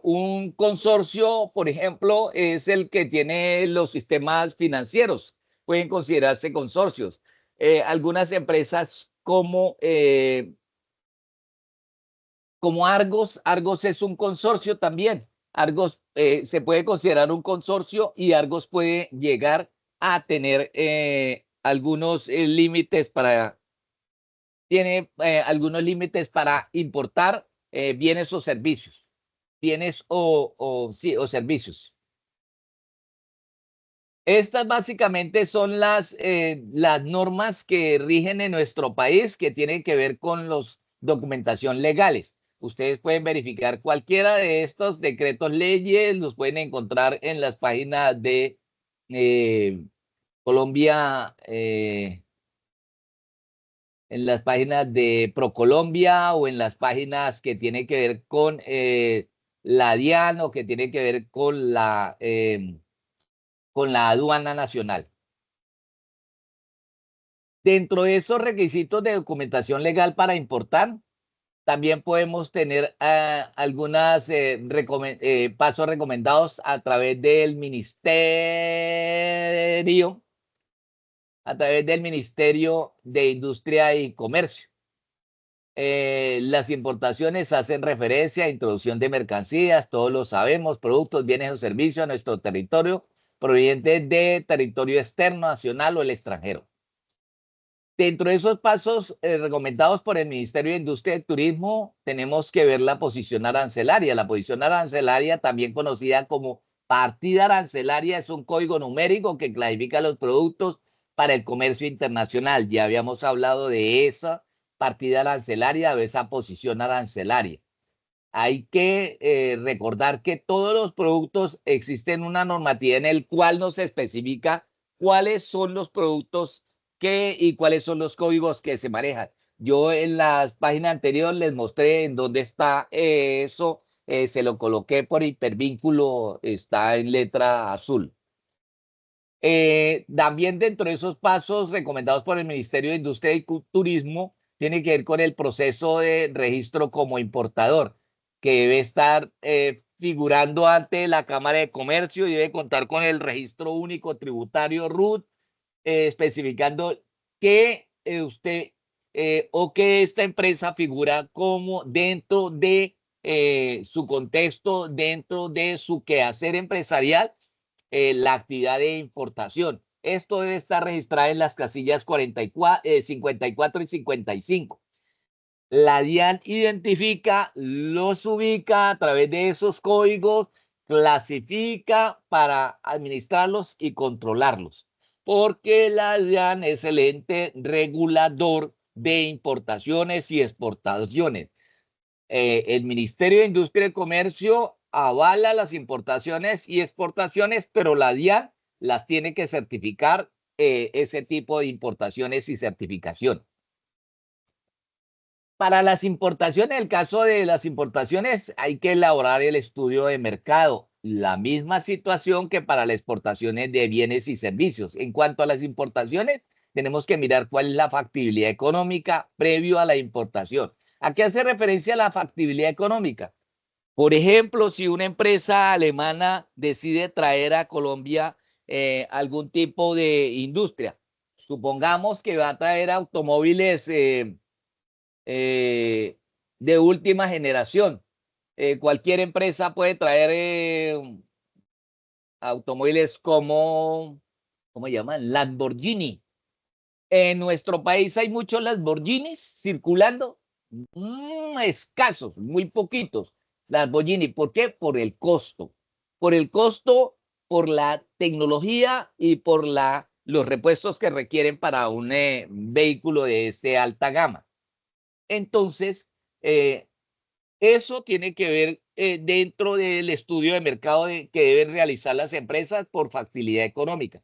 Un consorcio, por ejemplo, es el que tiene los sistemas financieros. Pueden considerarse consorcios. Algunas empresas como Argos es un consorcio también. Argos se puede considerar un consorcio y Argos puede llegar a tener algunos límites algunos límites para importar bienes o servicios. Bienes o servicios. Estas básicamente son las normas que rigen en nuestro país que tienen que ver con los documentación legales. Ustedes pueden verificar cualquiera de estos decretos leyes, los pueden encontrar en las páginas de Colombia, en las páginas de ProColombia o en las páginas que tienen que ver con la DIAN o que tienen que ver con la aduana nacional. Dentro de esos requisitos de documentación legal para importar, también podemos tener algunos pasos recomendados a través del Ministerio de Industria y Comercio. Las importaciones hacen referencia a introducción de mercancías, todos lo sabemos, productos, bienes o servicios a nuestro territorio provenientes de territorio externo, nacional o el extranjero. Dentro de esos pasos recomendados por el Ministerio de Industria y Turismo, tenemos que ver la posición arancelaria. La posición arancelaria, también conocida como partida arancelaria, es un código numérico que clasifica los productos para el comercio internacional. Ya habíamos hablado de esa partida arancelaria, de esa posición arancelaria. Hay que recordar que todos los productos existen una normativa en el cual nos especifica cuáles son los productos y cuáles son los códigos que se manejan. Yo en las páginas anteriores les mostré en dónde está eso. Se lo coloqué por hipervínculo, está en letra azul. También dentro de esos pasos recomendados por el Ministerio de Industria y Turismo, tiene que ver con el proceso de registro como importador, que debe estar figurando ante la Cámara de Comercio y debe contar con el registro único tributario RUT, especificando que usted o que esta empresa figura como dentro de su contexto, dentro de su quehacer empresarial, la actividad de importación. Esto debe estar registrado en las casillas 54 y 55. La DIAN identifica, los ubica a través de esos códigos, clasifica para administrarlos y controlarlos, porque la DIAN es el ente regulador de importaciones y exportaciones. El Ministerio de Industria y Comercio avala las importaciones y exportaciones, pero la DIAN las tiene que certificar, ese tipo de importaciones y certificación. Para las importaciones, en el caso de las importaciones, hay que elaborar el estudio de mercado. La misma situación que para las exportaciones de bienes y servicios. En cuanto a las importaciones, tenemos que mirar cuál es la factibilidad económica previo a la importación. ¿A qué hace referencia la factibilidad económica? Por ejemplo, si una empresa alemana decide traer a Colombia algún tipo de industria, supongamos que va a traer automóviles de última generación. Cualquier empresa puede traer automóviles como, ¿cómo se llaman? Lamborghini. En nuestro país hay muchos Lamborghinis circulando, escasos, muy poquitos Lamborghini. ¿Por qué? Por el costo. Por el costo, por la tecnología y por los repuestos que requieren para un vehículo de alta gama. Entonces, eso tiene que ver dentro del estudio de mercado que deben realizar las empresas por factibilidad económica.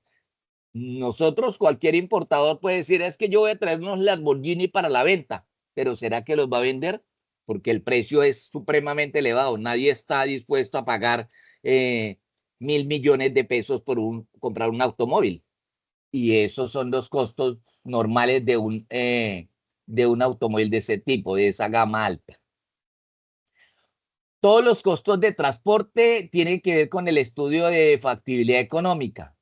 Nosotros, cualquier importador puede decir, es que yo voy a traer unos Lamborghini para la venta, pero ¿será que los va a vender? Porque el precio es supremamente elevado. Nadie está dispuesto a pagar 1.000 millones de pesos por comprar un automóvil. Y esos son los costos normales de un automóvil de ese tipo, de esa gama alta. Todos los costos de transporte tienen que ver con el estudio de factibilidad económica.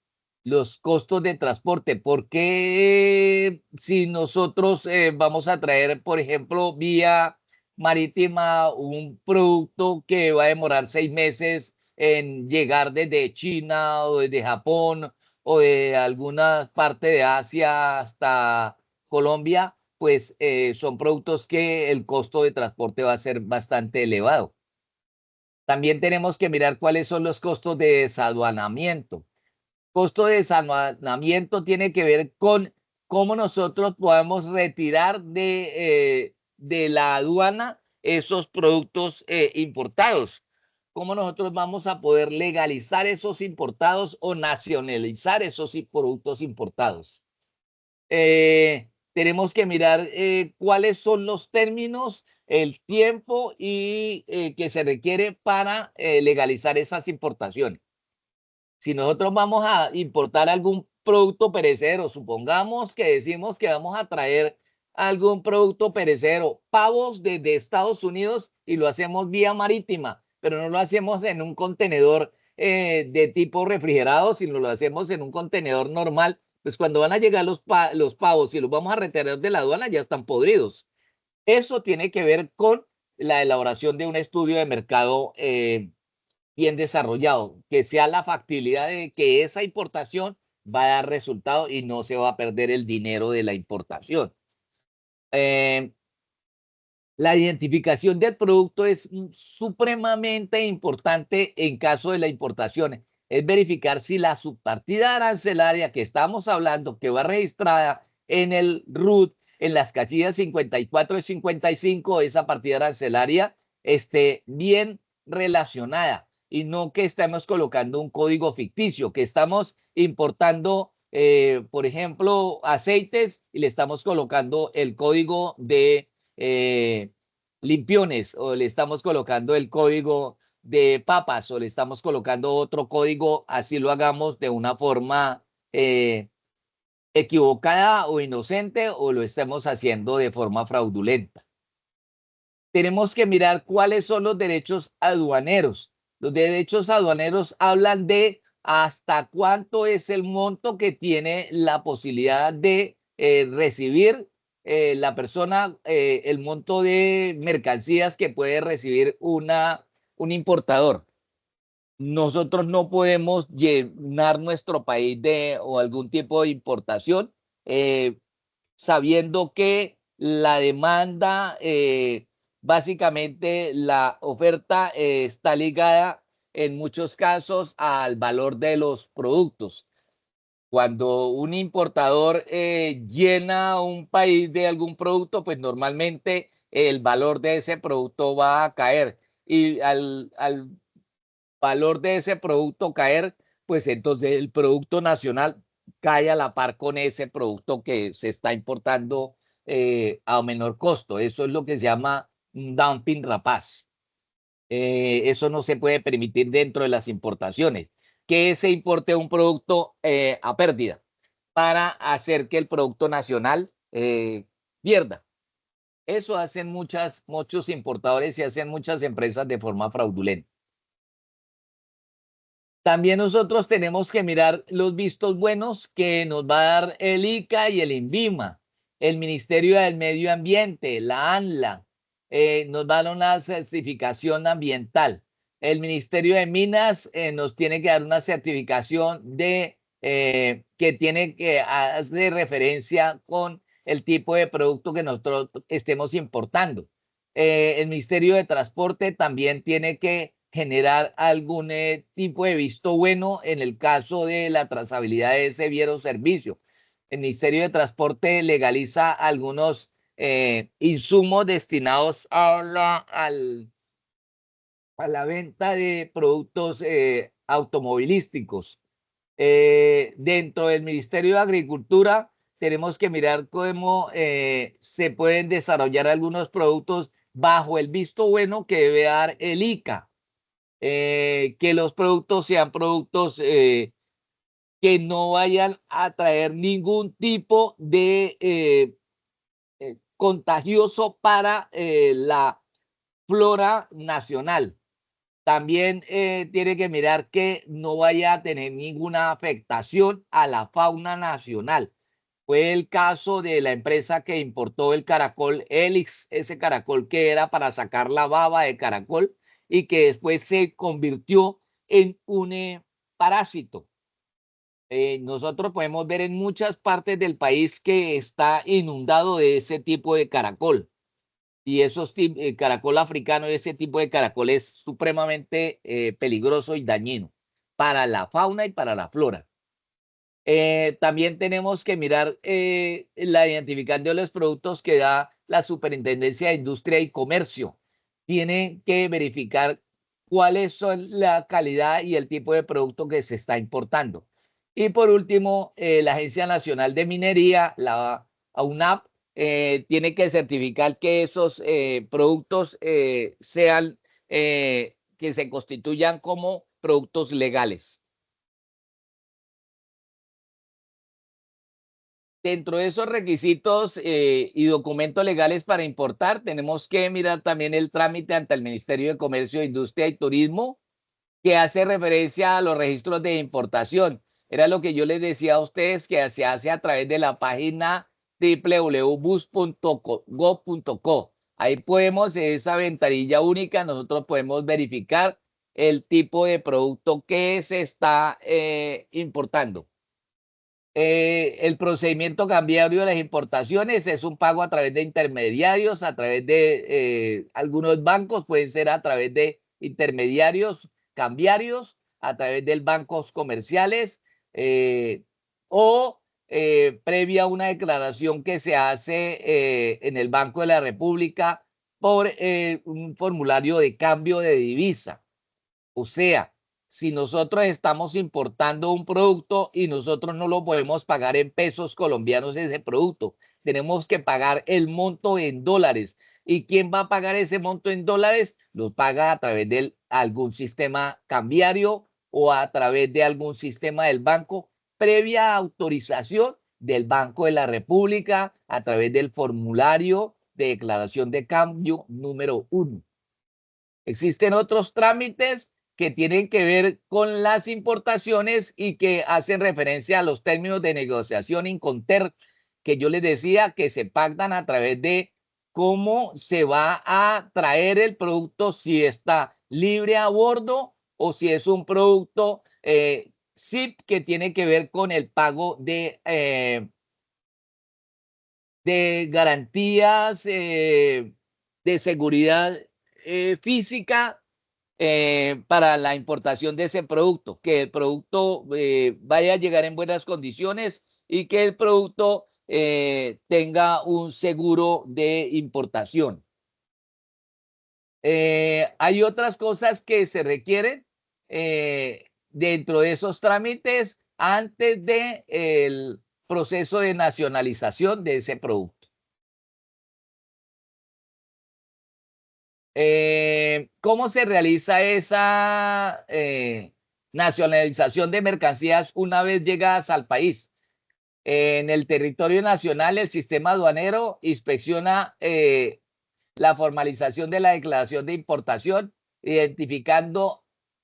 Los costos de transporte, porque si nosotros vamos a traer, por ejemplo, vía marítima un producto que va a demorar 6 meses en llegar desde China o desde Japón o de alguna parte de Asia hasta Colombia, pues son productos que el costo de transporte va a ser bastante elevado. También tenemos que mirar cuáles son los costos de desaduanamiento. Costo de desaduanamiento tiene que ver con cómo nosotros podemos retirar de la aduana esos productos importados. Cómo nosotros vamos a poder legalizar esos importados o nacionalizar esos productos importados. Tenemos que mirar cuáles son los términos, el tiempo y que se requiere para legalizar esas importaciones. Si nosotros vamos a importar algún producto perecedero, supongamos que decimos que vamos a traer algún producto perecedero, pavos desde Estados Unidos, y lo hacemos vía marítima, pero no lo hacemos en un contenedor de tipo refrigerado, sino lo hacemos en un contenedor normal, pues cuando van a llegar los pavos y los vamos a retirar de la aduana ya están podridos. Eso tiene que ver con la elaboración de un estudio de mercado bien desarrollado, que sea la factibilidad de que esa importación va a dar resultado y no se va a perder el dinero de la importación. La identificación del producto es supremamente importante en caso de la importación. Es verificar si la subpartida arancelaria que estamos hablando, que va registrada en el RUT, en las casillas 54 y 55, esa partida arancelaria esté bien relacionada y no que estemos colocando un código ficticio, que estamos importando por ejemplo, aceites y le estamos colocando el código de limpiones, o le estamos colocando el código de papas, o le estamos colocando otro código, así lo hagamos de una forma equivocada o inocente, o lo estemos haciendo de forma fraudulenta. Tenemos que mirar cuáles son los derechos aduaneros. Los derechos aduaneros hablan de hasta cuánto es el monto que tiene la posibilidad de recibir la persona, el monto de mercancías que puede recibir un importador. Nosotros no podemos llenar nuestro país de o algún tipo de importación sabiendo que la demanda, básicamente la oferta está ligada en muchos casos al valor de los productos. Cuando un importador llena un país de algún producto, pues normalmente el valor de ese producto va a caer, y al valor de ese producto caer, pues entonces el producto nacional cae a la par con ese producto que se está importando a menor costo. Eso es lo que se llama un dumping rapaz. Eso no se puede permitir dentro de las importaciones, que se importe un producto a pérdida para hacer que el producto nacional pierda. Eso hacen muchos importadores y hacen muchas empresas de forma fraudulenta. También nosotros tenemos que mirar los vistos buenos que nos va a dar el ICA y el INVIMA, el Ministerio del Medio Ambiente, la ANLA, nos va a dar una certificación ambiental. El Ministerio de Minas nos tiene que dar una certificación de que tiene que hacer referencia con el tipo de producto que nosotros estemos importando. El Ministerio de Transporte también tiene que generar algún tipo de visto bueno en el caso de la trazabilidad de ese bien o servicio. El Ministerio de Transporte legaliza algunos insumos destinados a la venta de productos automovilísticos. Dentro del Ministerio de Agricultura tenemos que mirar cómo se pueden desarrollar algunos productos bajo el visto bueno que debe dar el ICA. Que los productos sean productos que no vayan a traer ningún tipo de contagioso para la flora nacional. También tiene que mirar que no vaya a tener ninguna afectación a la fauna nacional. Fue el caso de la empresa que importó el caracol Helix, ese caracol que era para sacar la baba de caracol y que después se convirtió en un parásito. Nosotros podemos ver en muchas partes del país que está inundado de ese tipo de caracol. Y esos caracol africano, ese tipo de caracol es supremamente peligroso y dañino para la fauna y para la flora. También tenemos que mirar la identificación de los productos que da la Superintendencia de Industria y Comercio. Tiene que verificar cuáles son la calidad y el tipo de producto que se está importando. Y por último, la Agencia Nacional de Minería, la AUNAP, tiene que certificar que esos productos sean, que se constituyan como productos legales. Dentro de esos requisitos y documentos legales para importar, tenemos que mirar también el trámite ante el Ministerio de Comercio, Industria y Turismo, que hace referencia a los registros de importación. Era lo que yo les decía a ustedes, que se hace a través de la página www.bus.gov.co. Ahí podemos, en esa ventanilla única, nosotros podemos verificar el tipo de producto que se está importando. El procedimiento cambiario de las importaciones es un pago a través de intermediarios, a través de algunos bancos, pueden ser a través de intermediarios cambiarios, a través de bancos comerciales o previa a una declaración que se hace en el Banco de la República por un formulario de cambio de divisa. O sea, si nosotros estamos importando un producto y nosotros no lo podemos pagar en pesos colombianos ese producto, tenemos que pagar el monto en dólares. ¿Y quién va a pagar ese monto en dólares? Lo paga a través de algún sistema cambiario o a través de algún sistema del banco, previa autorización del Banco de la República a través del formulario de declaración de cambio número 1. Existen otros trámites que tienen que ver con las importaciones y que hacen referencia a los términos de negociación Inconter, que yo les decía que se pactan a través de cómo se va a traer el producto, si está libre a bordo o si es un producto SIP que tiene que ver con el pago de garantías de seguridad física para la importación de ese producto, que el producto vaya a llegar en buenas condiciones y que el producto tenga un seguro de importación. Hay otras cosas que se requieren dentro de esos trámites antes del proceso de nacionalización de ese producto. ¿Cómo se realiza esa nacionalización de mercancías una vez llegadas al país? En el territorio nacional, el sistema aduanero inspecciona la formalización de la declaración de importación, identificando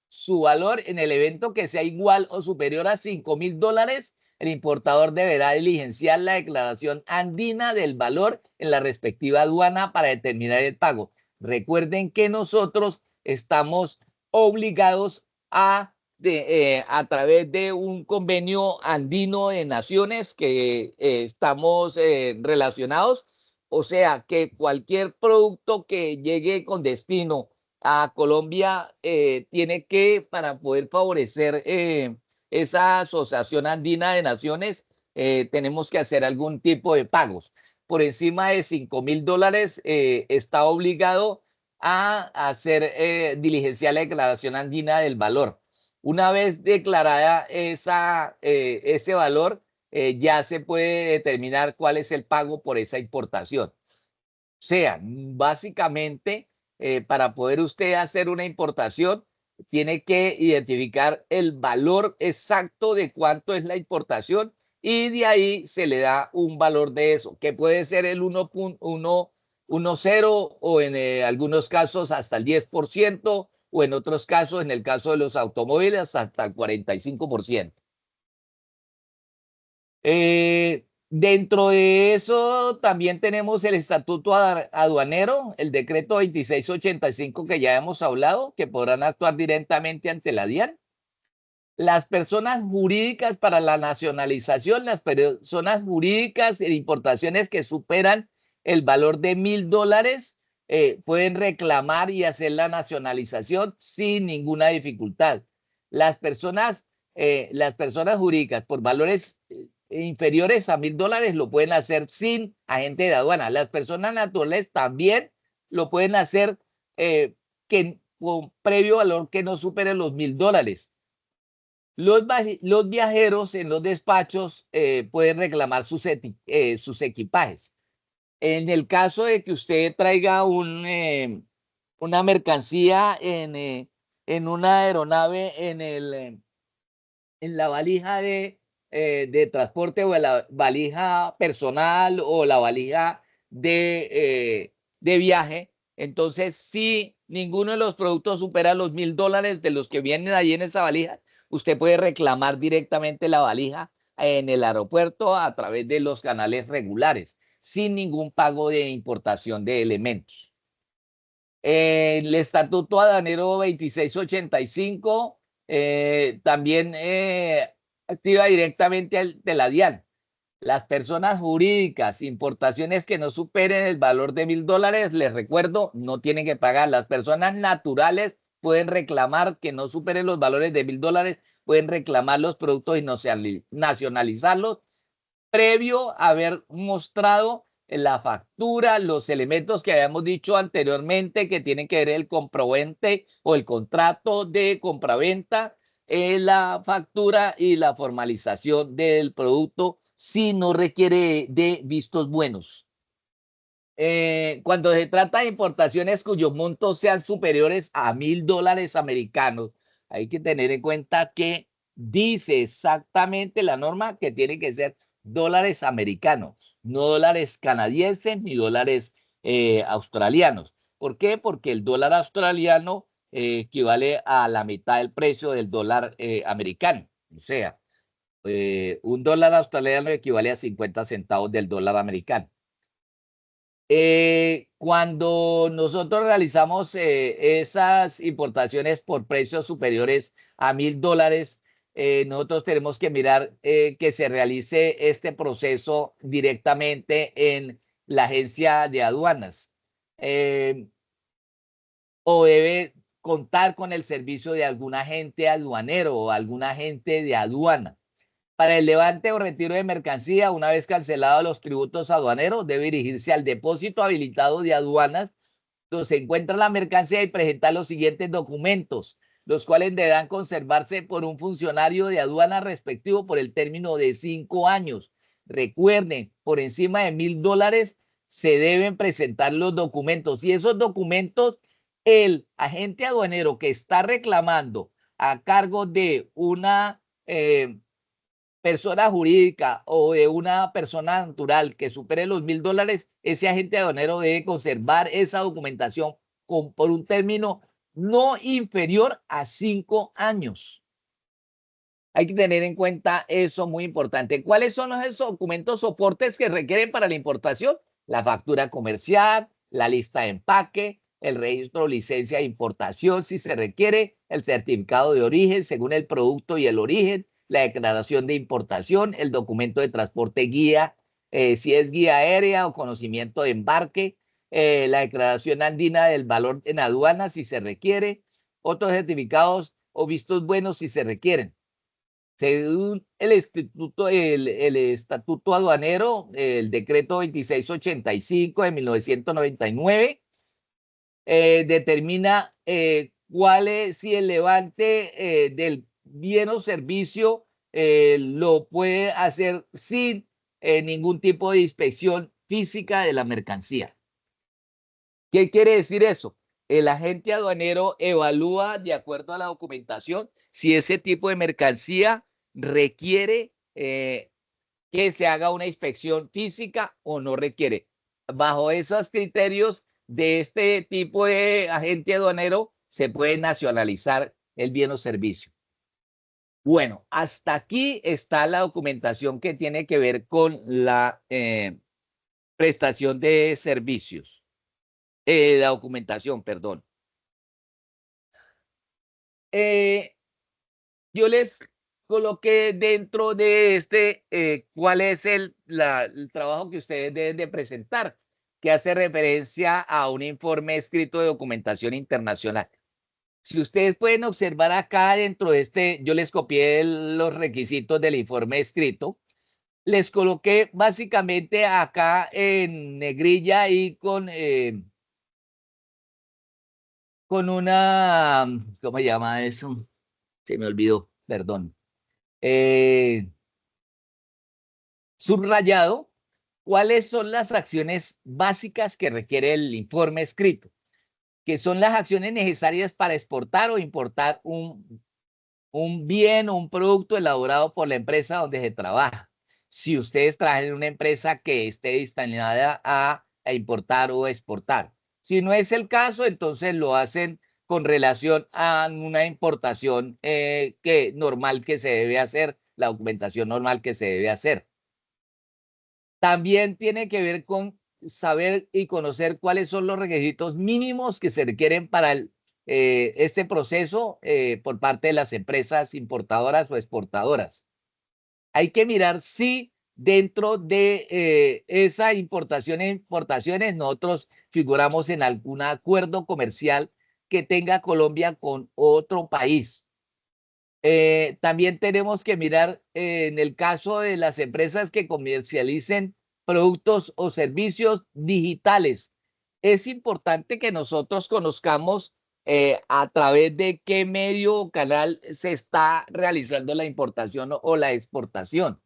su valor. En el evento que sea igual o superior a $5.000, el importador deberá diligenciar la declaración andina del valor en la respectiva aduana para determinar el pago. Recuerden que nosotros estamos obligados a través de un convenio andino de naciones que estamos relacionados, o sea que cualquier producto que llegue con destino a Colombia tiene que, para poder favorecer esa asociación andina de naciones, tenemos que hacer algún tipo de pagos. Por encima de $5.000 está obligado a hacer diligenciar la declaración andina del valor. Una vez declarada ese valor, ya se puede determinar cuál es el pago por esa importación. O sea, básicamente, para poder usted hacer una importación, tiene que identificar el valor exacto de cuánto es la importación y de ahí se le da un valor de eso, que puede ser el 1.10 o en algunos casos hasta el 10%, o en otros casos, en el caso de los automóviles, hasta el 45%. Dentro de eso también tenemos el estatuto aduanero, el decreto 2685 que ya hemos hablado, que podrán actuar directamente ante la DIAN. Las personas jurídicas para la nacionalización, las personas jurídicas en importaciones que superan el valor de $1.000 pueden reclamar y hacer la nacionalización sin ninguna dificultad. Las personas jurídicas por valores inferiores a $1.000 lo pueden hacer sin agente de aduana. Las personas naturales también lo pueden hacer con previo valor que no supere los $1.000. Los viajeros en los despachos pueden reclamar sus equipajes. En el caso de que usted traiga una mercancía en una aeronave en la valija de transporte, o en la valija personal, o la valija de viaje, entonces si ninguno de los productos supera los $1.000 de los que vienen allí en esa valija, usted puede reclamar directamente la valija en el aeropuerto a través de los canales regulares, sin ningún pago de importación de elementos. El estatuto aduanero 2685 también activa directamente de la DIAN. Las personas jurídicas, importaciones que no superen el valor de $1.000, les recuerdo, no tienen que pagar. Las personas naturales pueden reclamar que no superen los valores de $1.000, pueden reclamar los productos y nacionalizarlos, previo a haber mostrado la factura, los elementos que habíamos dicho anteriormente que tienen que ver el comprobante o el contrato de compraventa, la factura y la formalización del producto si no requiere de vistos buenos. Cuando se trata de importaciones cuyos montos sean superiores a $1.000 americanos, hay que tener en cuenta que dice exactamente la norma que tiene que ser dólares americanos, no dólares canadienses ni dólares australianos. ¿Por qué? Porque el dólar australiano equivale a la mitad del precio del dólar americano. O sea, un dólar australiano equivale a 50 centavos del dólar americano. Cuando nosotros realizamos esas importaciones por precios superiores a $1.000, nosotros tenemos que mirar que se realice este proceso directamente en la agencia de aduanas. O debe contar con el servicio de algún agente aduanero o algún agente de aduana. Para el levante o retiro de mercancía, una vez cancelados los tributos aduaneros, debe dirigirse al depósito habilitado de aduanas donde se encuentra la mercancía y presentar los siguientes documentos, los cuales deberán conservarse por un funcionario de aduana respectivo por el término de 5 años. Recuerden, por encima de $1.000 se deben presentar los documentos y esos documentos el agente aduanero que está reclamando a cargo de una persona jurídica o de una persona natural que supere los $1.000, ese agente aduanero debe conservar esa documentación por un término no inferior a 5 años. Hay que tener en cuenta eso muy importante. ¿Cuáles son esos documentos soportes que requieren para la importación? La factura comercial, la lista de empaque, el registro de licencia de importación si se requiere, el certificado de origen según el producto y el origen, la declaración de importación, el documento de transporte guía, si es guía aérea o conocimiento de embarque, la declaración andina del valor en aduana si se requiere, otros certificados o vistos buenos si se requieren. Según el estatuto aduanero, el decreto 2685 de 1999, determina cuál es, si el levante del bien o servicio lo puede hacer sin ningún tipo de inspección física de la mercancía. ¿Qué quiere decir eso? El agente aduanero evalúa de acuerdo a la documentación si ese tipo de mercancía requiere que se haga una inspección física o no requiere. Bajo esos criterios de este tipo de agente aduanero se puede nacionalizar el bien o servicio. Bueno, hasta aquí está la documentación que tiene que ver con la prestación de servicios. La documentación, perdón. Yo les coloqué dentro de este cuál es el trabajo que ustedes deben de presentar, que hace referencia a un informe escrito de documentación internacional. Si ustedes pueden observar acá dentro de este, yo les copié los requisitos del informe escrito, les coloqué básicamente acá en negrilla y con una, ¿cómo se llama eso? Se me olvidó, perdón. Subrayado, cuáles son las acciones básicas que requiere el informe escrito, que son las acciones necesarias para exportar o importar un bien o un producto elaborado por la empresa donde se trabaja. Si ustedes trabajan en una empresa que esté destinada a importar o exportar. Si no es el caso, entonces lo hacen con relación a una importación normal que se debe hacer, la documentación normal que se debe hacer. También tiene que ver con saber y conocer cuáles son los requisitos mínimos que se requieren para este proceso por parte de las empresas importadoras o exportadoras. Hay que mirar si dentro de esa importaciones nosotros figuramos en algún acuerdo comercial que tenga Colombia con otro país. También tenemos que mirar en el caso de las empresas que comercialicen productos o servicios digitales. Es importante que nosotros conozcamos a través de qué medio o canal se está realizando la importación o la exportación.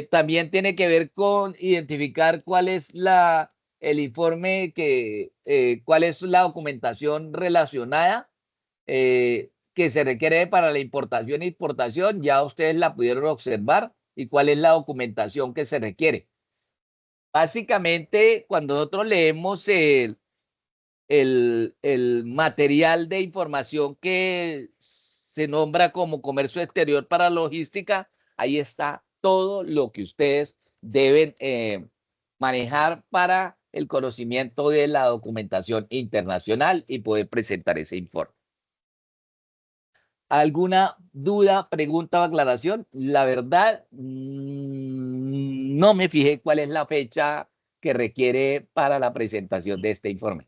También tiene que ver con identificar cuál es el informe cuál es la documentación relacionada que se requiere para la importación e exportación. Ya ustedes la pudieron observar y cuál es la documentación que se requiere. Básicamente, cuando nosotros leemos el material de información que se nombra como comercio exterior para logística, ahí está todo lo que ustedes deben manejar para el conocimiento de la documentación internacional y poder presentar ese informe. ¿Alguna duda, pregunta o aclaración? La verdad, no me fijé cuál es la fecha que requiere para la presentación de este informe.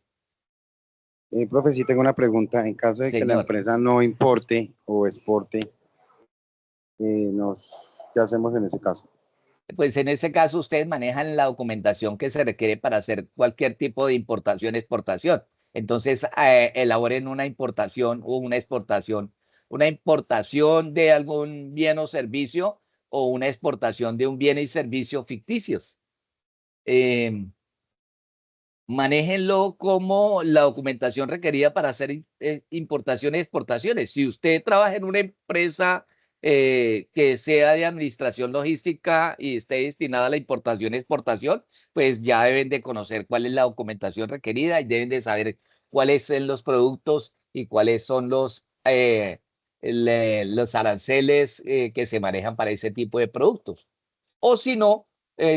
Profe, sí tengo una pregunta. En caso de que la Señor. empresa no importe o exporte, ¿qué hacemos en ese caso? Pues en ese caso ustedes manejan la documentación que se requiere para hacer cualquier tipo de importación, exportación. Entonces elaboren una importación o una exportación, una importación de algún bien o servicio o una exportación de un bien y servicio ficticios. Manéjenlo como la documentación requerida para hacer importaciones y exportaciones. Si usted trabaja en una empresa que sea de administración logística y esté destinada a la importación y exportación, pues ya deben de conocer cuál es la documentación requerida y deben de saber cuáles son los productos y cuáles son los aranceles que se manejan para ese tipo de productos. O si no,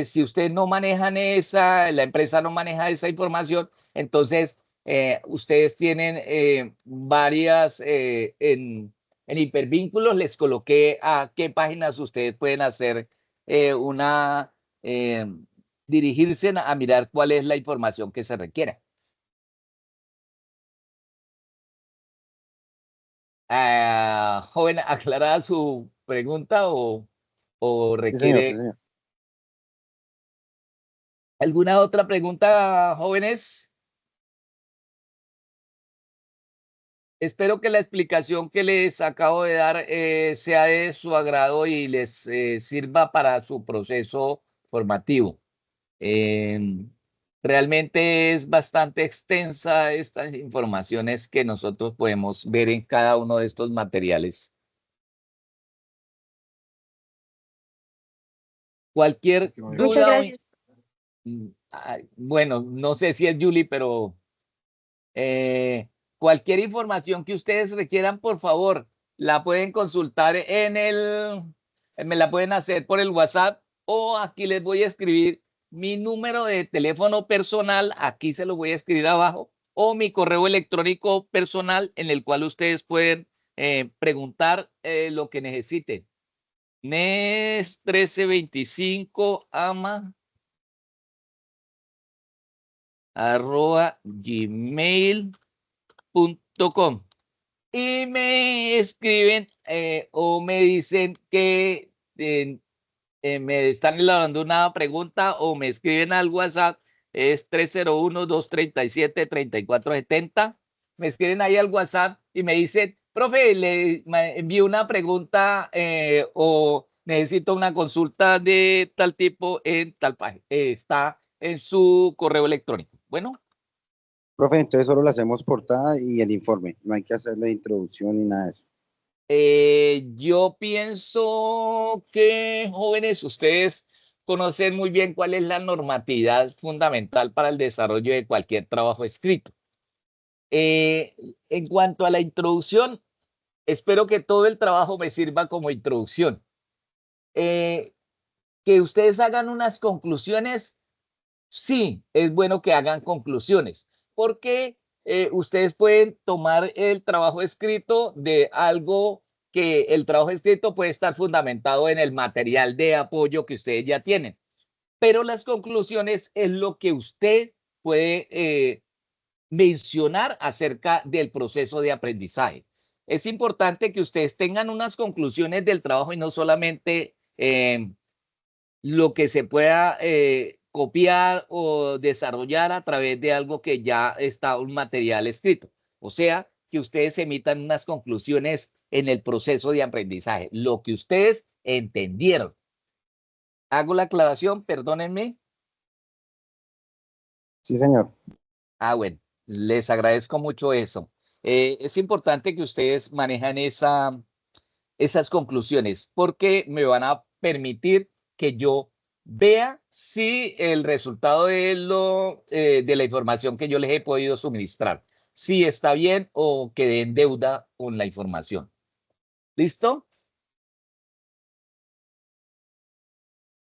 si ustedes no manejan la empresa no maneja esa información, entonces ustedes tienen varias en hipervínculos, les coloqué a qué páginas ustedes pueden hacer dirigirse a mirar cuál es la información que se requiera. Joven, ¿aclarada su pregunta o Sí, requiere señor. alguna otra pregunta, jóvenes? Espero que la explicación que les acabo de dar sea de su agrado y les sirva para su proceso formativo. Realmente es bastante extensa estas informaciones que nosotros podemos ver en cada uno de estos materiales. Cualquier Muchas duda gracias. bueno, no sé si es Julie, pero cualquier información que ustedes requieran, por favor, la pueden consultar me la pueden hacer por el WhatsApp o aquí les voy a escribir mi número de teléfono personal, aquí se lo voy a escribir abajo, o mi correo electrónico personal en el cual ustedes pueden preguntar lo que necesiten. nes1325 @gmail.com y me escriben o me dicen que me están elaborando una pregunta o me escriben al WhatsApp, es 301-237-3470. Me escriben ahí al WhatsApp y me dicen, profe, le envío una pregunta o necesito una consulta de tal tipo en tal página. Está en su correo electrónico. Bueno. Profe, entonces solo le hacemos portada y el informe. No hay que hacerle introducción ni nada de eso. Yo pienso que, jóvenes, ustedes conocen muy bien cuál es la normatividad fundamental para el desarrollo de cualquier trabajo escrito. En cuanto a la introducción, espero que todo el trabajo me sirva como introducción. Que ustedes hagan unas conclusiones, sí, es bueno que hagan conclusiones, porque ustedes pueden tomar el trabajo escrito de algo que el trabajo escrito puede estar fundamentado en el material de apoyo que ustedes ya tienen, pero las conclusiones es lo que usted puede mencionar acerca del proceso de aprendizaje. Es importante que ustedes tengan unas conclusiones del trabajo y no solamente lo que se pueda copiar o desarrollar a través de algo que ya está un material escrito. O sea, que ustedes emitan unas conclusiones en el proceso de aprendizaje, lo que ustedes entendieron. Hago la aclaración, perdónenme. Sí, señor. Ah, bueno, les agradezco mucho eso. Es importante que ustedes manejan esas conclusiones porque me van a permitir que yo vea si el resultado de la información que yo les he podido suministrar, si está bien o quedé en deuda con la información. ¿Listo?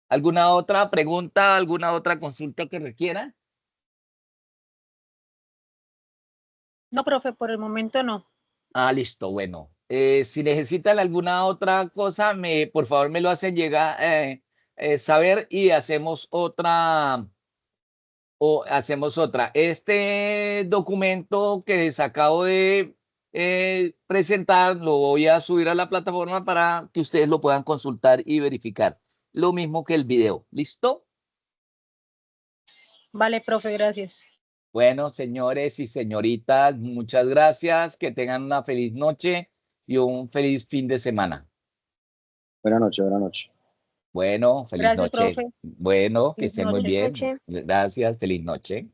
¿Alguna otra pregunta, alguna otra consulta que requiera? No, profe, por el momento no. Ah, listo, bueno. Si necesitan alguna otra cosa, por favor me lo hacen llegar, saber y hacemos otra. Este documento que les acabo de presentar lo voy a subir a la plataforma para que ustedes lo puedan consultar y verificar. Lo mismo que el video. ¿Listo? Vale, profe, gracias. Bueno, señores y señoritas, muchas gracias. Que tengan una feliz noche y un feliz fin de semana. Buenas noches, buenas noches. Bueno, feliz Gracias, noche. profe. Bueno, que Feliz estén muy noche. bien. Noche. Gracias, feliz noche.